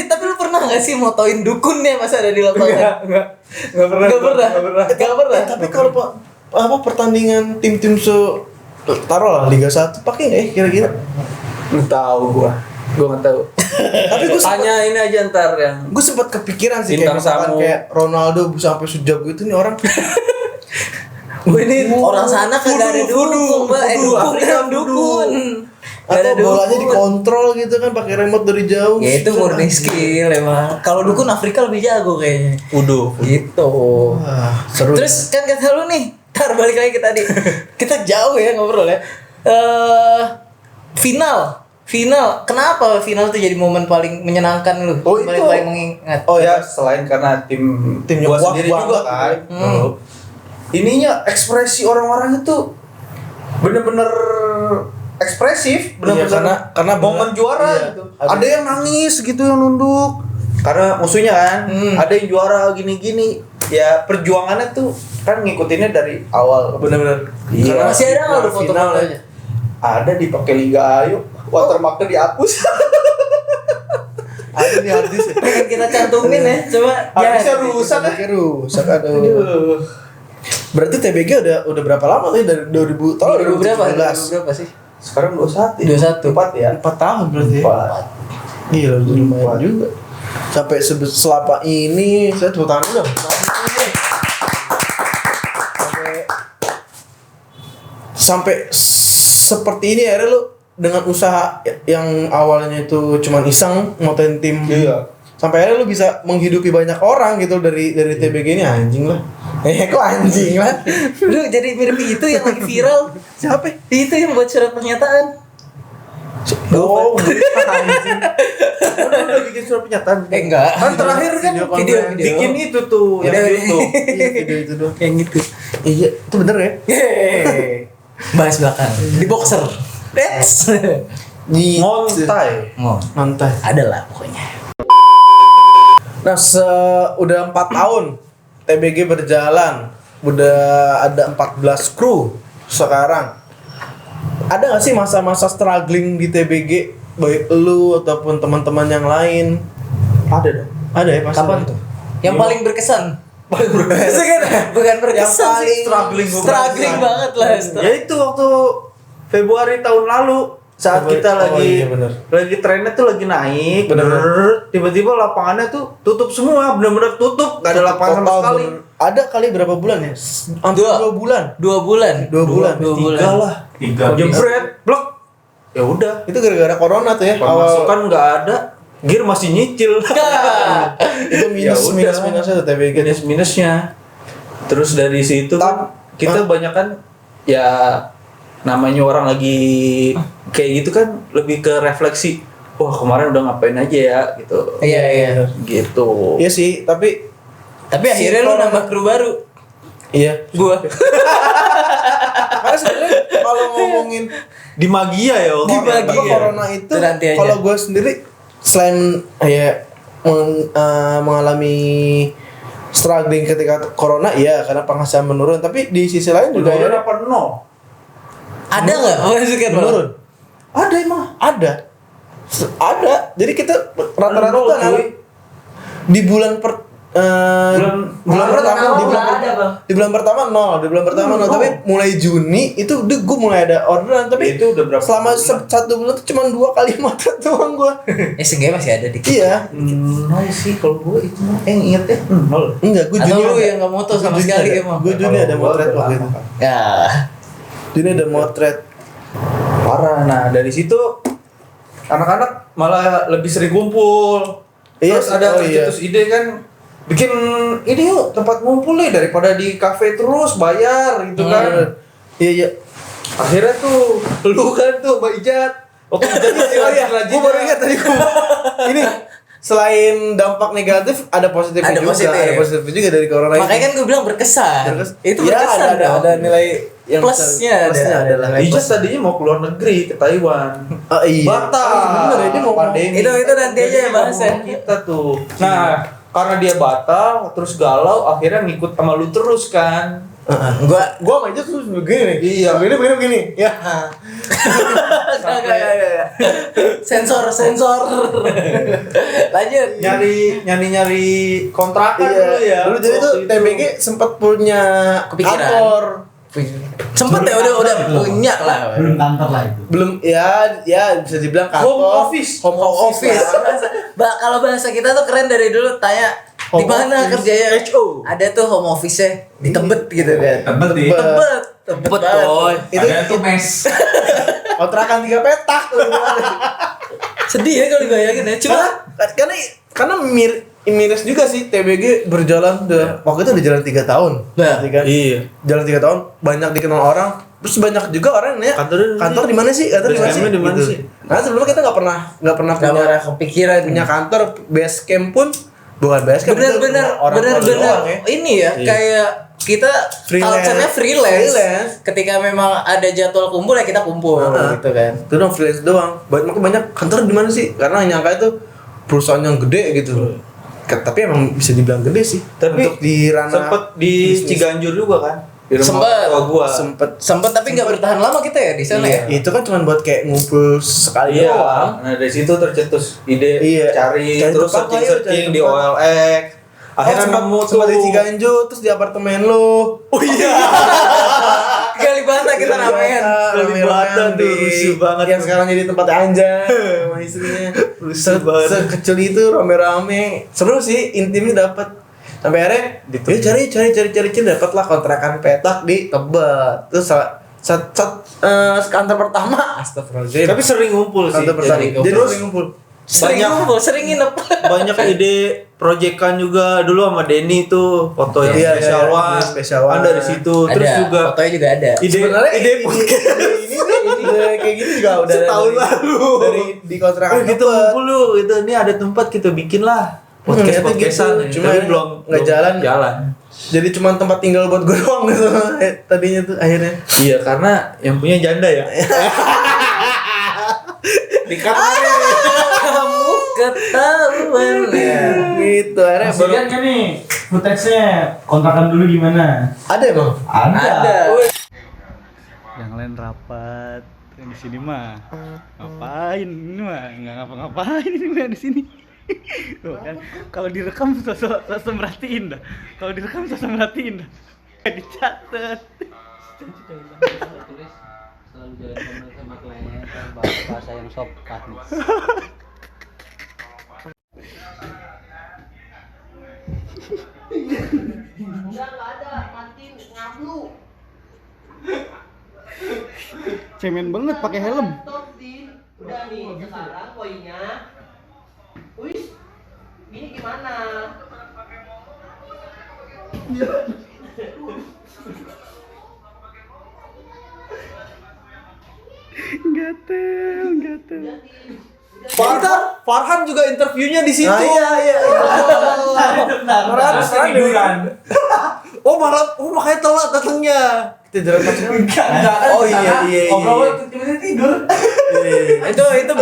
Tapi lu pernah nggak sih motoin dukunnya pas ada di lapangan? Enggak pernah. Nggak pernah. Tapi kalau pertandingan tim-tim taruh lah Liga 1 pakai nggak ya kira-kira? Nggak tahu gua nggak tahu. Tapi gue Tanya ini aja ntar yang gue sempat kepikiran sih Bintang kayak misalkan tamu. kayak Ronaldo sampai sejago itu nih orang. Ini orang sana kagak ada dukun, Mbak. Dukun. Nggak ada Atau bolanya dukun. dikontrol gitu kan pakai remote dari jauh. Ya itu murni skill emang. Kalau dukun Afrika lebih jago kayaknya. Udah. Gitu. Wah, seru. Terus kan kata lu nih, ntar balik lagi ke tadi. Kita jauh ya ngobrol ya. Final. Kenapa final tuh jadi momen paling menyenangkan lu? Oh, paling itu. paling mengingat. Oh ya, selain karena Timnya gua kuat sendiri banget juga kan. Hmm. Ininya ekspresi orang-orang itu bener-bener ekspresif, bener-bener karena momen bener- juara iya. gitu. Ada yang nangis gitu yang nunduk karena musuhnya kan. Ada yang juara gini-gini. Ya perjuangannya tuh kan ngikutinnya dari awal. bener-bener. Iya. Karena Masih ada nggak lu final foto-fotonya? Ada dipakai Liga Ayo. Watermarknya dihapus. ada nih artis. Ya. Pengen kita cantumin ya, coba. Habisnya rusak kan. TBG rusak aduh. Aduh. Berarti TBG udah berapa lama tuh dari 2000 tahun 2000 berapa? 2017. Berapa sih? Sekarang 21. 21. 4 ya. 4 tahun berarti. ya? 4. Gila udah lumayan 4. juga. Sampai selapa ini saya tepuk tangan dong. Sampai seperti ini akhirnya lu dengan usaha yang awalnya itu cuman iseng motoin tim. Iya. Sampai akhirnya lu bisa menghidupi banyak orang gitu dari TBG ini anjing lah. Kok anjing lah. Lu jadi mirip itu yang lagi viral. Siapa? Itu yang buat surat pernyataan. Oh, anjing. Udah bikin surat pernyataan. Enggak. Kan terakhir kan Video. bikin itu tuh yang Udah. di YouTube. Iya, video itu doang. Yang gitu. Iya, itu bener ya? Bahas belakang. Di boxer. That's. Ngontai. Mantai. Ada lah pokoknya. Nah, udah 4 tahun TBG berjalan, udah ada 14 kru sekarang. Ada gak sih masa-masa struggling di TBG baik lu ataupun teman-teman yang lain? Ada dong. Ada ya pasti. Kapan tuh? Yang paling berkesan. Bukan berkesan Yang paling sih. struggling Struggling banget lah. Ya itu waktu Februari tahun lalu saat Februari. kita Oh, lagi iya, bener. lagi trennya tuh lagi naik, Bener. tiba-tiba lapangannya tuh tutup semua, bener-bener tutup, gak ada lapangan sama Total sekali. Ada kali berapa bulan ya? Hampir 2 bulan. 2 bulan. 2 bulan. 2 bulan. 3 lah. 3 Jebret, blok. Ya udah. Itu gara-gara corona tuh ya. Pemasukan nggak ada, gear masih nyicil. Itu minus minusnya tuh TBG. Minus-minusnya. Terus dari situ kan kita banyak kan ya namanya orang lagi kayak gitu kan lebih ke refleksi. Wah kemarin udah ngapain aja ya gitu. Iya. Gitu. Iya sih, tapi Akhirnya lu nambah kru baru. iya. Gua. Karena sebenarnya kalau ngomongin Di Magia ya waktu itu. Magia. corona itu Itu nanti aja. kalau gue sendiri selain mengalami struggling ketika corona iya karena penghasilan menurun tapi di sisi lain juga Udah ya apa nol? Ada enggak? Masukin menurun Ada emang. ada jadi kita rata-rata Nol, tuh cuy. di bulan bulan pertama awal di bulan nggak ada, Bang. di bulan pertama nol tapi mulai Juni itu udah gue mulai ada orderan tapi Itu udah berapa selama bulan? 1 bulan tuh cuma 2 kali motret doang gue SG masih ada dikit. iya Nol sih kalau gue itu mah inget ya nol. enggak gue Atau Juni lu ada. yang nggak moto sama Gua Juni sekali ada. emang? Gue Juni ada motret Kalau waktu gua itu Ya. Juni ada motret Parah. Nah dari situ anak-anak malah lebih sering kumpul. Iya, Terus ada iya. tercetus ide kan bikin ini yuk tempat ngumpul nih daripada di kafe terus bayar gitu kan. iya iya akhirnya tuh lu kan tuh Mbak Ijat waktu jadi Oh iya, gue baru ingat tadi ini selain dampak negatif ada positifnya Ada juga, positif. ada positif juga dari corona Makanya ini. kan gue bilang berkesan. Itu Ya, berkesan dong. ada nilai yang Plusnya ada. lah. Ijat tadinya mau keluar negeri ke Taiwan. Oh iya. Batal. Oh, bener ya, dia mau pandemi. Itu nanti aja ya bahas ya. Kita tuh. Nah, karena dia batal terus galau akhirnya ngikut sama lu terus kan. Gua sama aja terus begini nih. Iya. Begini. Ya. Enggak. Sensor. Lanjut. Nyari kontrakan Iya. dulu ya. Dulu jadi tuh waktu itu. TBG sempat punya Kepikiran. kantor. Sempet ya udah punya lah. Belum kantor lah itu. Belum ya bisa dibilang kantor. Home office. Home office. Kalau bahasa kita tuh keren dari dulu tanya di Home mana office. kerjanya? HO. Ada tuh home office-nya di Tebet gitu kan. Tebet nih. Tebet banget. coy. Itu Ada tuh mes. kontrakan 3 petak tuh. Sedih ya kalau dibayangin ya. Cuma karena miris juga sih TBG berjalan waktu itu udah jalan 3 tahun. Nah, kan? Iya. Jalan 3 tahun, banyak dikenal orang. Terus banyak juga orang yang nanya, kantor di mana sih? Kantor di mana sih? Base campnya di mana Gitu. sih? Karena sebelumnya kita nggak pernah gak pernah kepikiran. punya kantor, base camp pun bukan base camp. itu Bener-bener orang tua doang ya. ini ya kayak kita Freelance. culture-nya freelance. Freelance. Ketika memang ada jadwal kumpul ya kita kumpul gitu kan. Itu dong freelance doang. Banyak kantor di mana sih? Karena nyangka itu perusahaan yang gede gitu. Tapi emang bisa dibilang gede sih. Tapi untuk di ranah sempet di bisnis. Ciganjur juga kan? Di rumah Sempet. tua gua. Sempet tapi nggak bertahan lama kita ya di sana ya. Itu kan cuma buat kayak ngumpul sekali Iya. doang. Nah, dari situ tercetus ide Iya. cari Cari terus tempat lah, searching cari di tempat. OLX. Akhirnya nemu tuh. sempat di Ciganjur, terus di apartemen lu. Oh iya. Kalibata kita ramean. Kalibata tuh, rusuh banget Yang tuh. sekarang jadi tempat anjay sama istrinya. Rusuh banget. Sekecil itu rame-rame. Seru sih, intimnya dapat. Sampai akhirnya cari dapatlah kontrakan petak di Tebet. Terus kantor pertama astagfirullahaladzim. Tapi sering ngumpul sih. kantor pertama. Jadi, Jadi terus sering ngumpul. Sering Banyak. ngumpul, sering nginep. banyak ide proyekan juga dulu sama Denny tuh foto yang Iya, special iya, one. iya, special one. Kan dari situ terus Ada, juga fotonya juga ada. ide Sebenarnya ide ini kayak gini juga udah Setahun dari- lalu. dari di kontrakan gitu Tebet. ngumpul lu itu ini ada tempat kita bikin lah podcast Niatnya podcastan gitu, cuma tapi belum nggak jalan. jalan. Jadi cuma tempat tinggal buat gue doang gitu tadinya tuh akhirnya. Iya karena yang punya janda ya. Dikat Kamu ketahuan ya. Gitu akhirnya Masih lihat kan nih footage-nya kontrakan dulu gimana? ada emang. Ada. Yang lain rapat, yang di sini mah ngapain? Ini mah nggak ngapa-ngapain ini mah di sini. Tuh kan, kalau direkam sosok merhatiin dah. Kalau direkam sosok merhatiin dah. Dicatat. Selalu jalan komunikasi sama klien bahasa yang sopan. Cemen banget pakai helm. Udah nih sekarang poinnya. Wih, ini gimana? Gatel. Farhan juga interviewnya di situ. Nah, iya. Terus tiduran. Oh makanya telat datangnya. Kita jalan pacaran. Oh iya. Ngobrol tiba-tiba tidur. Itu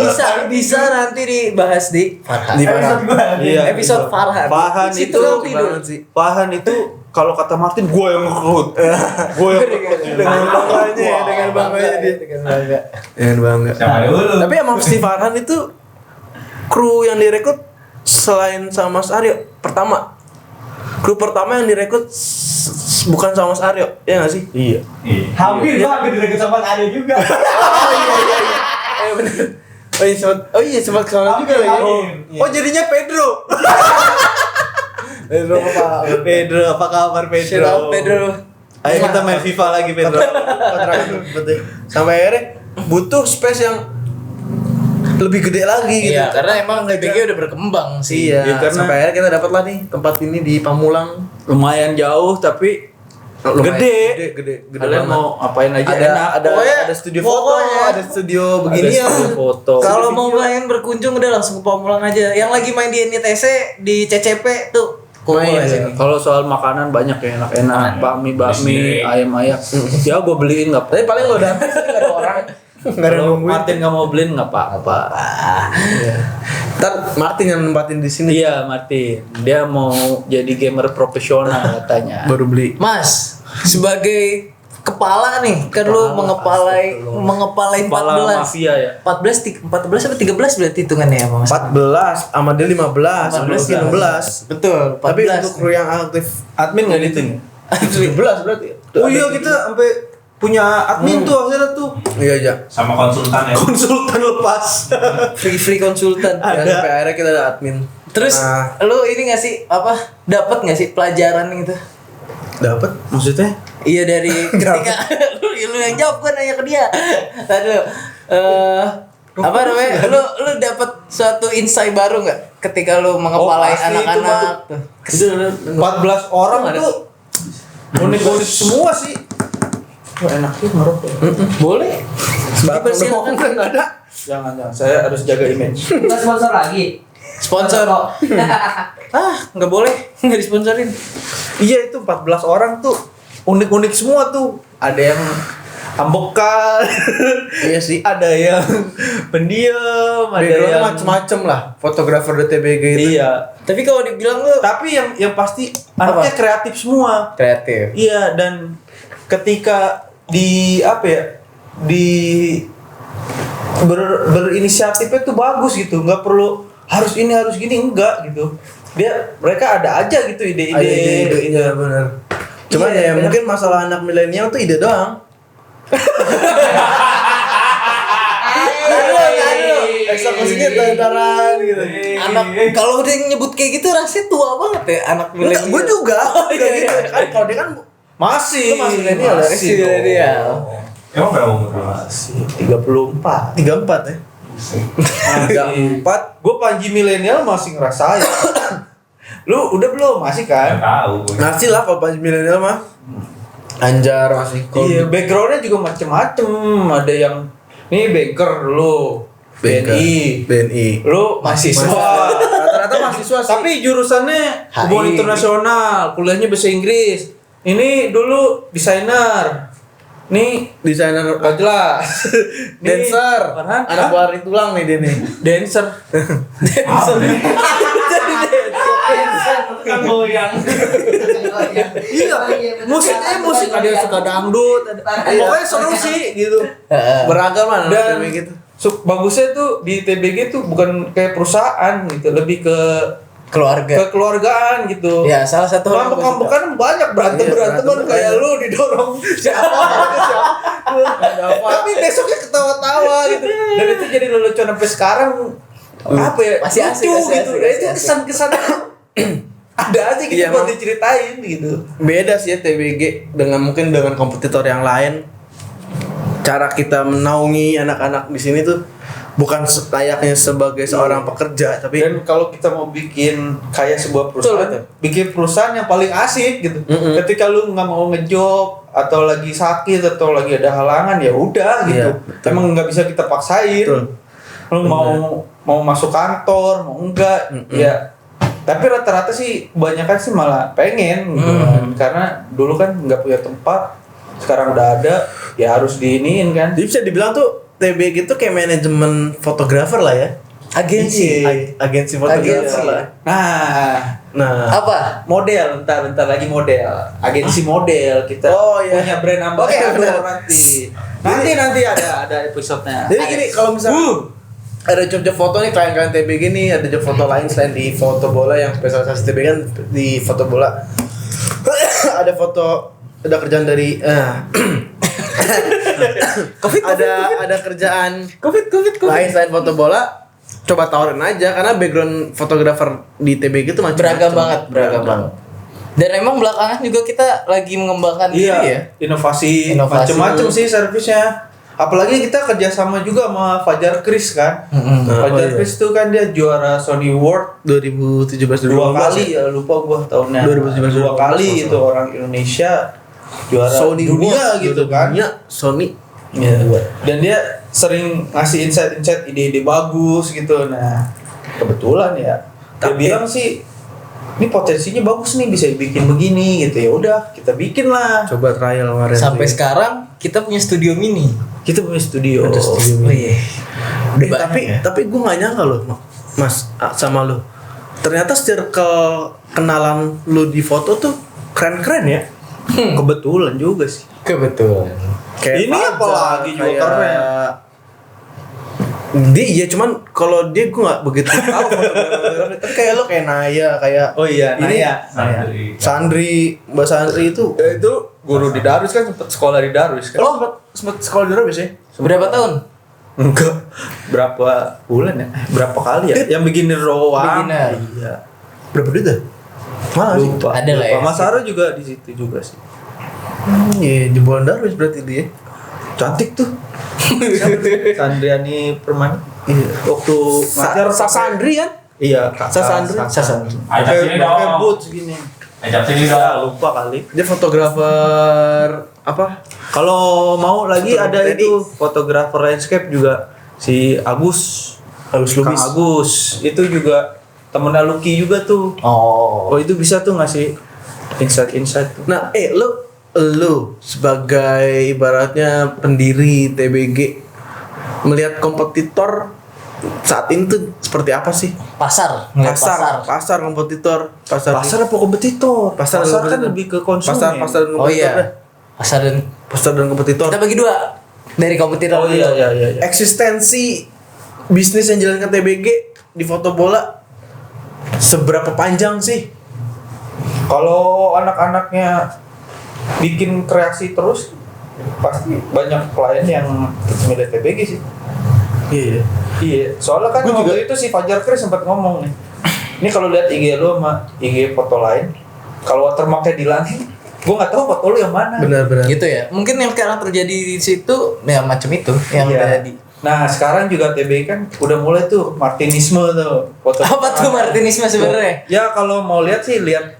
bisa nanti dibahas di Farhan. Di mana? Iya. Episode Farhan. Farhan Situ itu kan tidur. banget sih. Farhan itu kalau kata Martin gue yang nge-recruit. Gue yang Dengan bangganya ya, dengan bangganya dia. Dengan bangga. Siapa dulu? Tapi emang si Farhan itu kru yang direkrut selain sama Mas Aryo pertama. Kru pertama yang direkrut bukan sama Mas Aryo, ya nggak sih? Iya. Hampir deket sama Ade juga. Oh iya sempat kesana juga lagi. Oh jadinya Pedro. Pedro apa kabar Pedro? Shout out Pedro. Ayo kita main FIFA lagi Pedro. Kontrakan tuh, betul. Sampai akhirnya butuh space yang lebih gede lagi gitu. Iya, karena emang TBG udah berkembang sih. Iya, Ya, karena- sampai akhirnya kita dapat lah nih tempat ini di Pamulang. Lumayan jauh tapi Lumayan Gede. gede Kalian banget. mau apain aja ada enak. ada studio foto, ada studio begini ya. studio foto. Kalau mau main berkunjung udah langsung ke Pamulang aja. Yang lagi main di NITC di CCP tuh. Main, Kumpul ya. sini. Kalau soal makanan banyak ya enak-enak, bakmi, ayam-ayam. Ya gue beliin nggak apa. Tapi paling lo datang nggak ada orang. Nggak ada Kalau nungguin. Martin nggak mau beliin nggak apa-apa. Ntar Martin yang nempatin di sini. Iya Martin, dia mau jadi gamer profesional katanya. Baru beli. Mas, sebagai kepala nih, kan lu mengepalai 14. Kepala mafia ya. 14 apa 13 berarti hitungannya ya, Mas? 14 sama dia 15, 14, 16. Betul, 14. Tapi untuk kru yang aktif Admin nggak dihitung? 17 berarti. Oh iya kita sampai punya admin tuh akhirnya tuh. Iya aja. Sama konsultan ya. Konsultan lepas. free konsultan. Ya, sampai akhirnya kita ada admin. Terus Nah. lu ini nggak sih apa dapat nggak sih pelajaran gitu? Dapat Maksudnya? Iya dari ketika lu yang jawab kan nanya ke dia. Tadi lu apa namanya? Lu dapat suatu insight baru nggak ketika lu mengepalai pasti itu anak-anak? tuh. 14 orang tuh unik-unik semua sih. Wah, enak sih ngerokok. Boleh. Dipersilakan enggak ada. Jangan, saya harus jaga image. Kita sponsor lagi. Sponsor. Nggak boleh, nggak disponsorin. Iya itu 14 orang tuh unik-unik semua tuh. Ada yang ambekan. Iya sih. Ada yang pendiam, ada Background yang macem-macem lah. Fotografer DTBG itu. Iya. Tapi kalau dibilang lu Tapi yang pasti anaknya kreatif semua. kreatif. Iya dan ketika di apa ya berinisiatifnya tuh bagus gitu, nggak perlu harus ini harus gini, enggak gitu. Mereka ada aja gitu Ada ide-ide. iya benar. Cuman Iya, ya benar. mungkin masalah anak milenial tuh ide doang. Eksekusinya taran gitu. Anak kalau udah nyebut kayak gitu rasanya tua banget ya anak milenial. Gue juga. Kayak gitu. Kan kalau dia kan Masih Lu masih milenial ya? Masih milenial. Emang berapa umur lu? Masih 34. 34 ya. 34. Gue Panji milenial masih ngerasain. Lu udah belum? Masih Nggak kan? tahu. Masih lah kalau pas milenial mah. Anjar masih. Iya, backgroundnya juga macem-macem. Ada yang nih banker lu, BNI, lu mahasiswa. Rata-rata mahasiswa sih. Tapi jurusannya HI. hubungan internasional, kuliahnya bahasa Inggris. Ini dulu desainer. Nih Desainer gak jelas. Nih, dancer. apaan? Anak Hah? pelari tulang nih dia nih. Dancer. Kan goyang. Iya, musik ada yang suka dangdut, pokoknya seru sih gitu. Beragam lah anak Dan TBG gitu. bagusnya tuh di TBG tuh bukan kayak perusahaan gitu, lebih ke Keluarga. kekeluargaan gitu. Ya, salah satu hal yang gua suka. Ngambek-ngambekan banyak berantem-beranteman Iya, kayak berantem lu didorong siapa. Tapi besoknya ketawa-tawa gitu. Dan itu jadi lelucon sampai sekarang. Apa ya? Masih asik, lucu masih gitu. asik, Dan masih itu asik. kesan-kesan ada aja gitu Iya, buat emang. diceritain gitu. Beda sih ya TBG dengan mungkin dengan kompetitor yang lain. Cara kita menaungi anak-anak di sini tuh bukan layaknya sebagai seorang pekerja, tapi Dan kalau kita mau bikin kayak sebuah perusahaan, Betul, bikin perusahaan yang paling asik gitu. Mm-mm. Ketika lu nggak mau ngejob atau lagi sakit atau lagi ada halangan ya udah gitu. Iya, betul. Emang nggak bisa kita paksain. Betul. Lu mau masuk kantor, mau enggak, ya. Tapi rata-rata sih kebanyakan sih malah pengen gitu kan. Karena dulu kan nggak punya tempat, sekarang udah ada, ya harus diiniin kan. jadi bisa dibilang tuh TBG itu kayak manajemen fotografer lah ya. Agensi. Agensi fotografer Agensi. lah. Nah, Apa? Model, bentar lagi model, agensi model kita Oh, iya. punya brand ambassador Oke, nanti ada episode-nya. jadi gini kalau misalnya ada job-job foto nih klien-klien TBG nih, ada job foto lain selain di foto bola yang spesialisasi TBG kan di foto bola. Ada foto, ada kerjaan dari ada kerjaan Covid. lain selain foto bola, coba tawarin aja karena background fotografer di TBG itu macam-macam. beragam banget. Dan emang belakangan juga kita lagi mengembangkan diri ya. Iya, inovasi Inovasi macam-macam dulu. sih servisnya. Apalagi kita kerjasama juga sama Fajar Kris kan. Oh, Fajar iya. Kris tuh kan dia juara Sony Award 2017 dua kali ya, lupa gua tahunnya. 2017, dua kali 2018. itu orang Indonesia juara Sony dunia gitu kan. Dunia, Sony. Iya. Dan dia sering ngasih insight-insight ide-ide bagus gitu. Nah, kebetulan ya. Dia bilang sih ini potensinya bagus nih, bisa dibikin begini gitu. Ya udah, kita bikin lah. Coba trial kemarin. Sampai sekarang kita punya studio mini. Kita punya studio. Ada studio Oh iya. Udah banyak tapi ya. tapi gue nggak nyangka loh, Mas, sama lu. Ternyata circle kenalan lu di foto tuh keren-keren ya. Kebetulan juga sih. Kebetulan. Kayak Ini Fajar, apalagi juga keren. Dia ya cuman kalau dia gue nggak begitu tahu fotografer. Tapi kayak lo kayak Naya, kayak Oh iya, ini Sandri, Mbak Sandri itu. itu guru di Darus kan, sempet sekolah di Darus kan. Lo sempet sekolah di Darus ya? Berapa tahun? Enggak. Berapa bulan ya? Berapa kali ya? Yang beginner doang. Beginner. Iya. Berapa duit dah? Mana sih? Lupa. Ada lah ya. Mas Saro juga di situ juga sih. Iya, jebolan Darus berarti dia. Cantik tuh. Sandriani Permana. Iya. Waktu ngajar Sasandri kan? Iya, Sasandri. Sasandri. Ajak sini dong. pakai boots gini. Ajak sini Ya, dong. lupa kali. Dia fotografer apa? Kalau mau lagi Fotografer ada tadi. itu fotografer landscape juga si Agus Agus Kang Lubis. Agus itu juga temennya Lucky juga tuh. Oh. Oh itu bisa tuh ngasih insight tuh. Nah, lu sebagai ibaratnya pendiri TBG melihat kompetitor saat ini tuh seperti apa sih? Pasar. Ngeliat Pasar kompetitor, Pasar apa kompetitor? Pasar kan kompetitor. lebih ke konsumen. Pasar dan Oh kompetitor. iya. dah. Pasar dan Kompetitor. kita bagi dua dari kompetitor. Oh iya iya iya. Eksistensi bisnis yang dijalankan TBG di foto bola seberapa panjang sih? Kalau anak-anaknya bikin kreasi terus pasti banyak klien yang milih TBG sih. Iya. Iya, soalnya kan Gua waktu itu si Fajar Kris sempat ngomong nih. Ini kalau lihat IG lu sama IG foto lain, kalau watermarknya dihilangin, gua nggak tahu foto lu yang mana. Benar-benar. Gitu ya. Mungkin yang sekarang terjadi di situ ya macam itu yang Iya. terjadi. Nah sekarang juga TBG kan udah mulai tuh Martinisme tuh foto. Apa tuh Martinisme sebenarnya? Ya kalau mau lihat sih lihat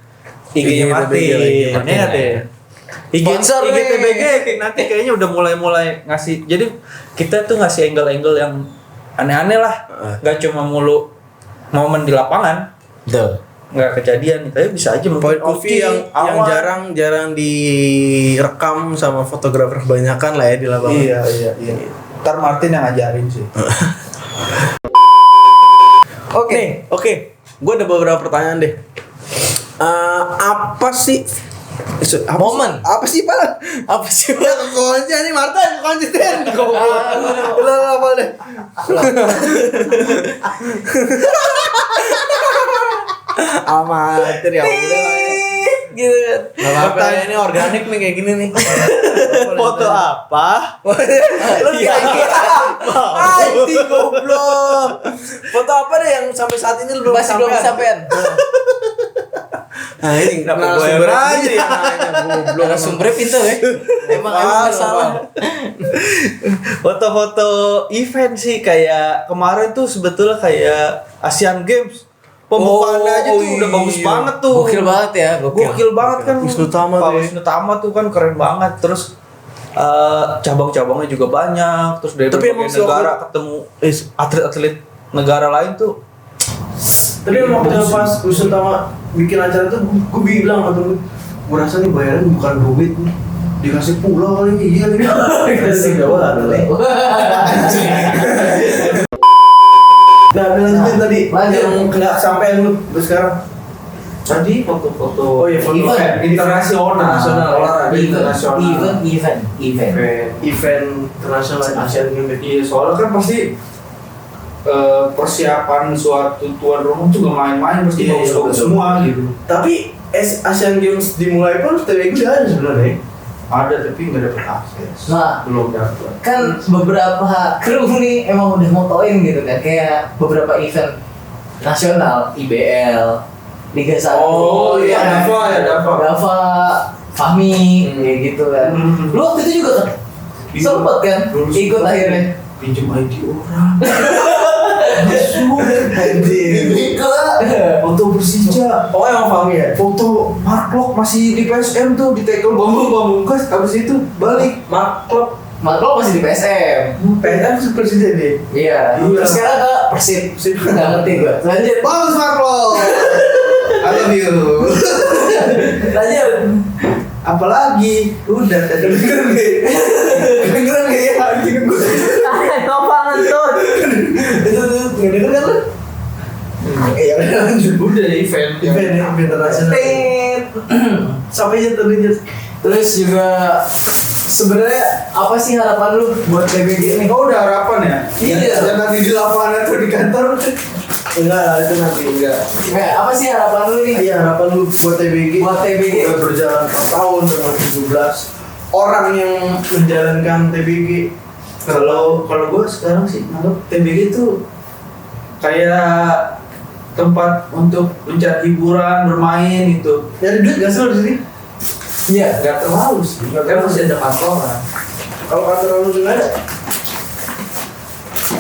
IG-nya IG Martin. TBG, Ini ada ya. IG Sponsor nih. TBG nanti kayaknya udah mulai ngasih. Jadi kita tuh ngasih angle-angle yang aneh-aneh lah. Gak cuma mulu momen di lapangan. Betul. Nggak kejadian, tapi bisa aja Point of view yang jarang direkam sama fotografer kebanyakan lah ya di lapangan. Iya. Ntar Martin yang ngajarin sih. Oke. Gue ada beberapa pertanyaan deh. Apa sih Momen. Apa sih Pak? Apa sih? Ya kekunci nih Marta, kekunci Den. Lah apa deh? Amatir ya udah lah ya. Gitu kan. Gak apa-apa ya, ini organik nih kayak gini nih. Foto apa? Lu kira-kira anjing goblok. Foto apa deh yang sampai saat ini lu belum Masih belum kesampaian. Nah ini Kenapa gue narasumber yang aja ya goblok. Narasumbernya pintar ya. Emang masalah. Foto-foto event sih kayak kemarin tuh sebetulnya kayak Asian Games. Pembukaannya aja tuh udah bagus banget tuh. Gokil banget ya, Gokil banget kan. Wisnu Tama Pak tuh ya. Wisnu Tama tuh kan keren banget. Terus cabang-cabangnya juga banyak. Terus dari Tapi emang berbagai negara ketemu atlet-atlet negara lain tuh. Tapi emang waktu pas Wisnu Tama bikin acara tuh gue bilang sama temen gue rasa nih bayaran bukan duit nih, dikasih pulau kali ini. Iya nih. Dikasih doang. Nah, lanjutin tadi yang nggak sampai lu sekarang. Tadi foto-foto Oh iya, foto Event. internasional olahraga internasional. Event. Event internasional Asian Games. Iya, soalnya kan pasti persiapan suatu tuan rumah tuh gak main-main, pasti Iya, bagus-bagus betul. semua gitu. Tapi Asian Games dimulai pun TBG udah ada sebenarnya. Ada tapi nggak dapet akses. Nah, Belum dapet. kan beberapa kru nih emang udah motoin gitu kan, kayak beberapa event nasional, IBL, Liga 1. Oh iya, Dava, Fahmi, kayak gitu kan. Lu waktu itu juga kan sempet kan ikut akhirnya. Pinjam ID orang. Anjing. foto Persija. Oh emang Fahmi ya? Foto Mark Klok masih di PSM tuh, di tackle Pamungkas, habis itu balik. Mark Klok. Marco masih di PSM. PSM super sih jadi. Iya. Terus sekarang ke Persib. Nggak ngerti gua. Lanjut. Bagus Mark Klok. I love you. Lanjut. Apalagi udah tadi Kedengeran gak ya? Anjing gue. Nova ngentut. Itu nggak denger kan lu? Iya udah lanjut. udah event internasional. Sampai aja terlanjut. Terus juga sebenarnya apa sih harapan lu buat TBG ini? Oh udah harapan ya? Iya. Yang nanti di lapangan atau di kantor. Enggak, itu nanti enggak. Apa sih harapan lu nih? Iya, harapan lu buat TBG. Buat TBG. Udah berjalan 4 tahun dengan 17 orang yang menjalankan TBG. Kalau gue sekarang sih nganggap TBG itu kayak tempat untuk mencari hiburan, bermain gitu. Nyari duit gak sih lo di sini? Iya. Gak terlalu sih, karena masih ada kantoran. Kalau kantor lu nggak ada?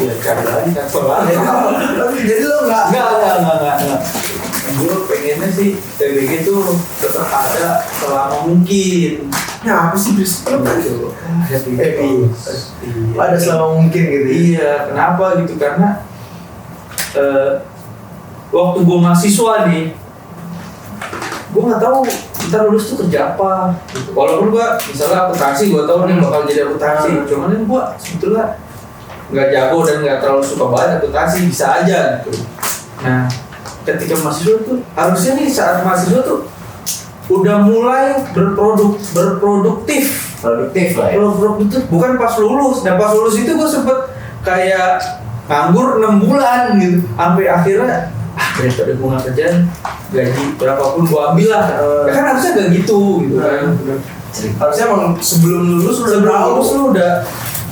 Ya cari lagi kantoran. Jadi lo nggak? Enggak. Gue pengennya sih TBG tuh tetap ada selama mungkin. Nah, apa sih bis? Happy. Ada selama mungkin gitu. Iya, kenapa gitu? Karena waktu gue mahasiswa nih, gue nggak tahu kita lulus tuh kerja apa. Gitu. Walaupun gue misalnya akuntansi, gue tahu nih bakal jadi akuntansi. Cuman kan gue sebetulnya nggak jago dan nggak terlalu suka banget akuntansi, bisa aja gitu. Nah, ketika mahasiswa tuh harusnya nih saat mahasiswa tuh udah mulai berproduktif. Produktif lah ya. Produktif bukan pas lulus. Nah pas lulus itu gue sempet kayak nganggur 6 bulan gitu, sampai akhirnya daripada gue nggak kerjaan gaji berapapun gue ambil lah. Ya kan harusnya gak gitu kan. Harusnya emang sebelum lulus lu udah Sebelum tahu. lulus lu udah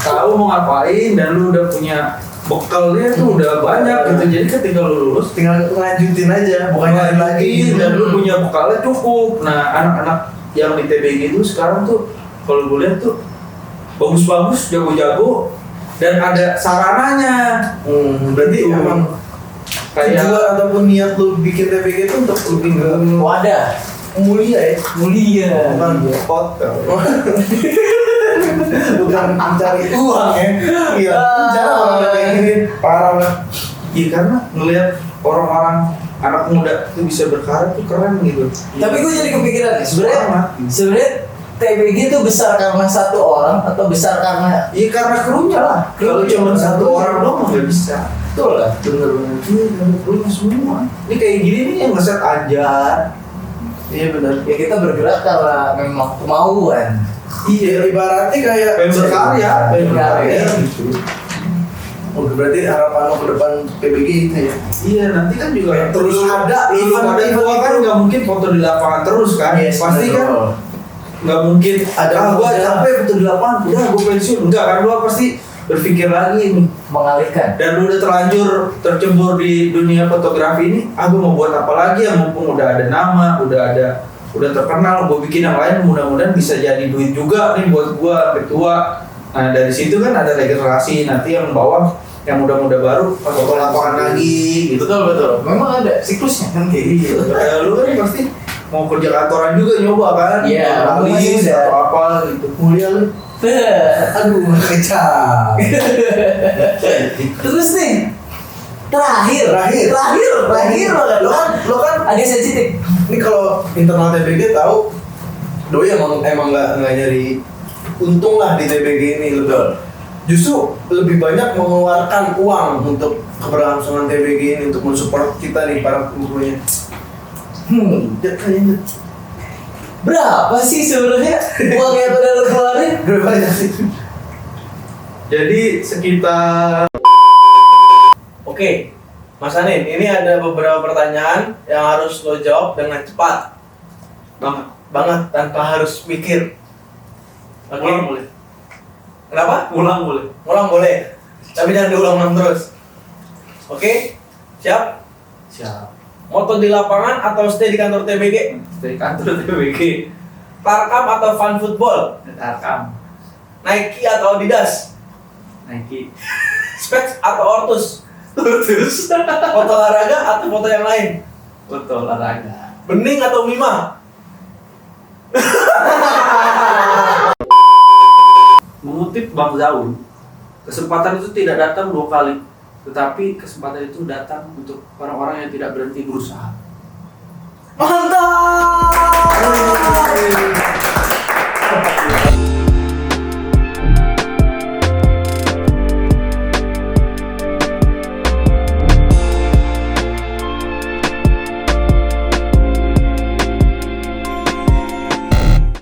tahu mau ngapain dan lu udah punya bekalnya tuh udah banyak gitu. Jadi ketika lu lulus tinggal lanjutin aja, bukan nyari lagi. dan lu punya bekalnya cukup. Nah anak-anak yang di TBG itu sekarang tuh kalau gue lihat tuh bagus-bagus, jago-jago dan ada sarananya. Berarti Gitu. emang Kayak tujuan ataupun niat lu bikin TBG itu untuk lebih ke Wadah. mulia ya, Mulia. bukan hotel. Bukan mencari uang ya. Iya, cara orang kayak gini parah banget. iya karena ngelihat orang-orang anak muda itu bisa berkarir tuh keren gitu. Tapi gue jadi kepikiran nih, sebenarnya Semangat. TBG itu besar karena satu orang atau besar karena Iya karena krunya lah. Kalau cuma satu orang doang nggak bisa. betul lah. Bener-bener iya karena krunya semua. Ini kayak gini nih yang ngeset Anjar. Iya benar. Ya kita bergerak karena memang kemauan. Iya, ibaratnya kayak Pengen berkarya, pengen berkarya Berkarya. gitu. Oh, berarti harapan lo ke depan PBG itu ya. Iya nanti kan juga Kayak terus ada event event gua kan nggak mungkin foto di lapangan terus kan. Yes, Pasti betul. kan nggak mungkin Ada gua model. capek foto di lapangan udah gua pensiun enggak kan gua pasti berpikir lagi nih Mengalihkan. dan lu udah terlanjur tercebur di dunia fotografi ini gua mau buat apa lagi ya mumpung udah ada nama udah terkenal gua bikin yang lain mudah-mudahan bisa jadi duit juga nih buat gua sampai tua. Nah dari situ kan ada regenerasi nanti yang bawah yang muda-muda baru foto lapangan lagi gitu. Betul. Memang ada siklusnya kan kayak gitu. Lu kan pasti mau kerja kantoran juga nyoba kan? Iya, Analis masih muda. atau apa gitu. Mulia lu. Aduh, kecap. Terus nih terakhir banget. Lo kan Agak sensitif. ini kalau internal TBG tahu doi emang nggak nyari untung lah di TBG ini betul. Justru lebih banyak mengeluarkan uang untuk keberlangsungan TBG ini untuk mensupport kita nih para pembukunya. Ya, kayaknya Berapa sih sebenarnya uang yang udah lo keluarin? berapa banyak sih? Jadi sekitar Oke, Mas Anin, ini ada beberapa pertanyaan yang harus lo jawab dengan cepat banget tanpa harus mikir. Oke? ulang boleh. Kenapa? Ulang boleh. Ngulang boleh, tapi jangan diulang terus. Oke? Siap? Siap. Moto di lapangan atau stay di kantor TBG? Dari kantor TBG. Tarkam atau Fun Football? Tarkam. Nike atau Adidas? Nike. Specs atau Ortus? Putus. Foto olahraga atau foto yang lain? Foto olahraga. Bening atau Mima? Mengutip Bang Zaun, kesempatan itu tidak datang 2 kali, tetapi kesempatan itu datang untuk orang-orang yang tidak berhenti berusaha.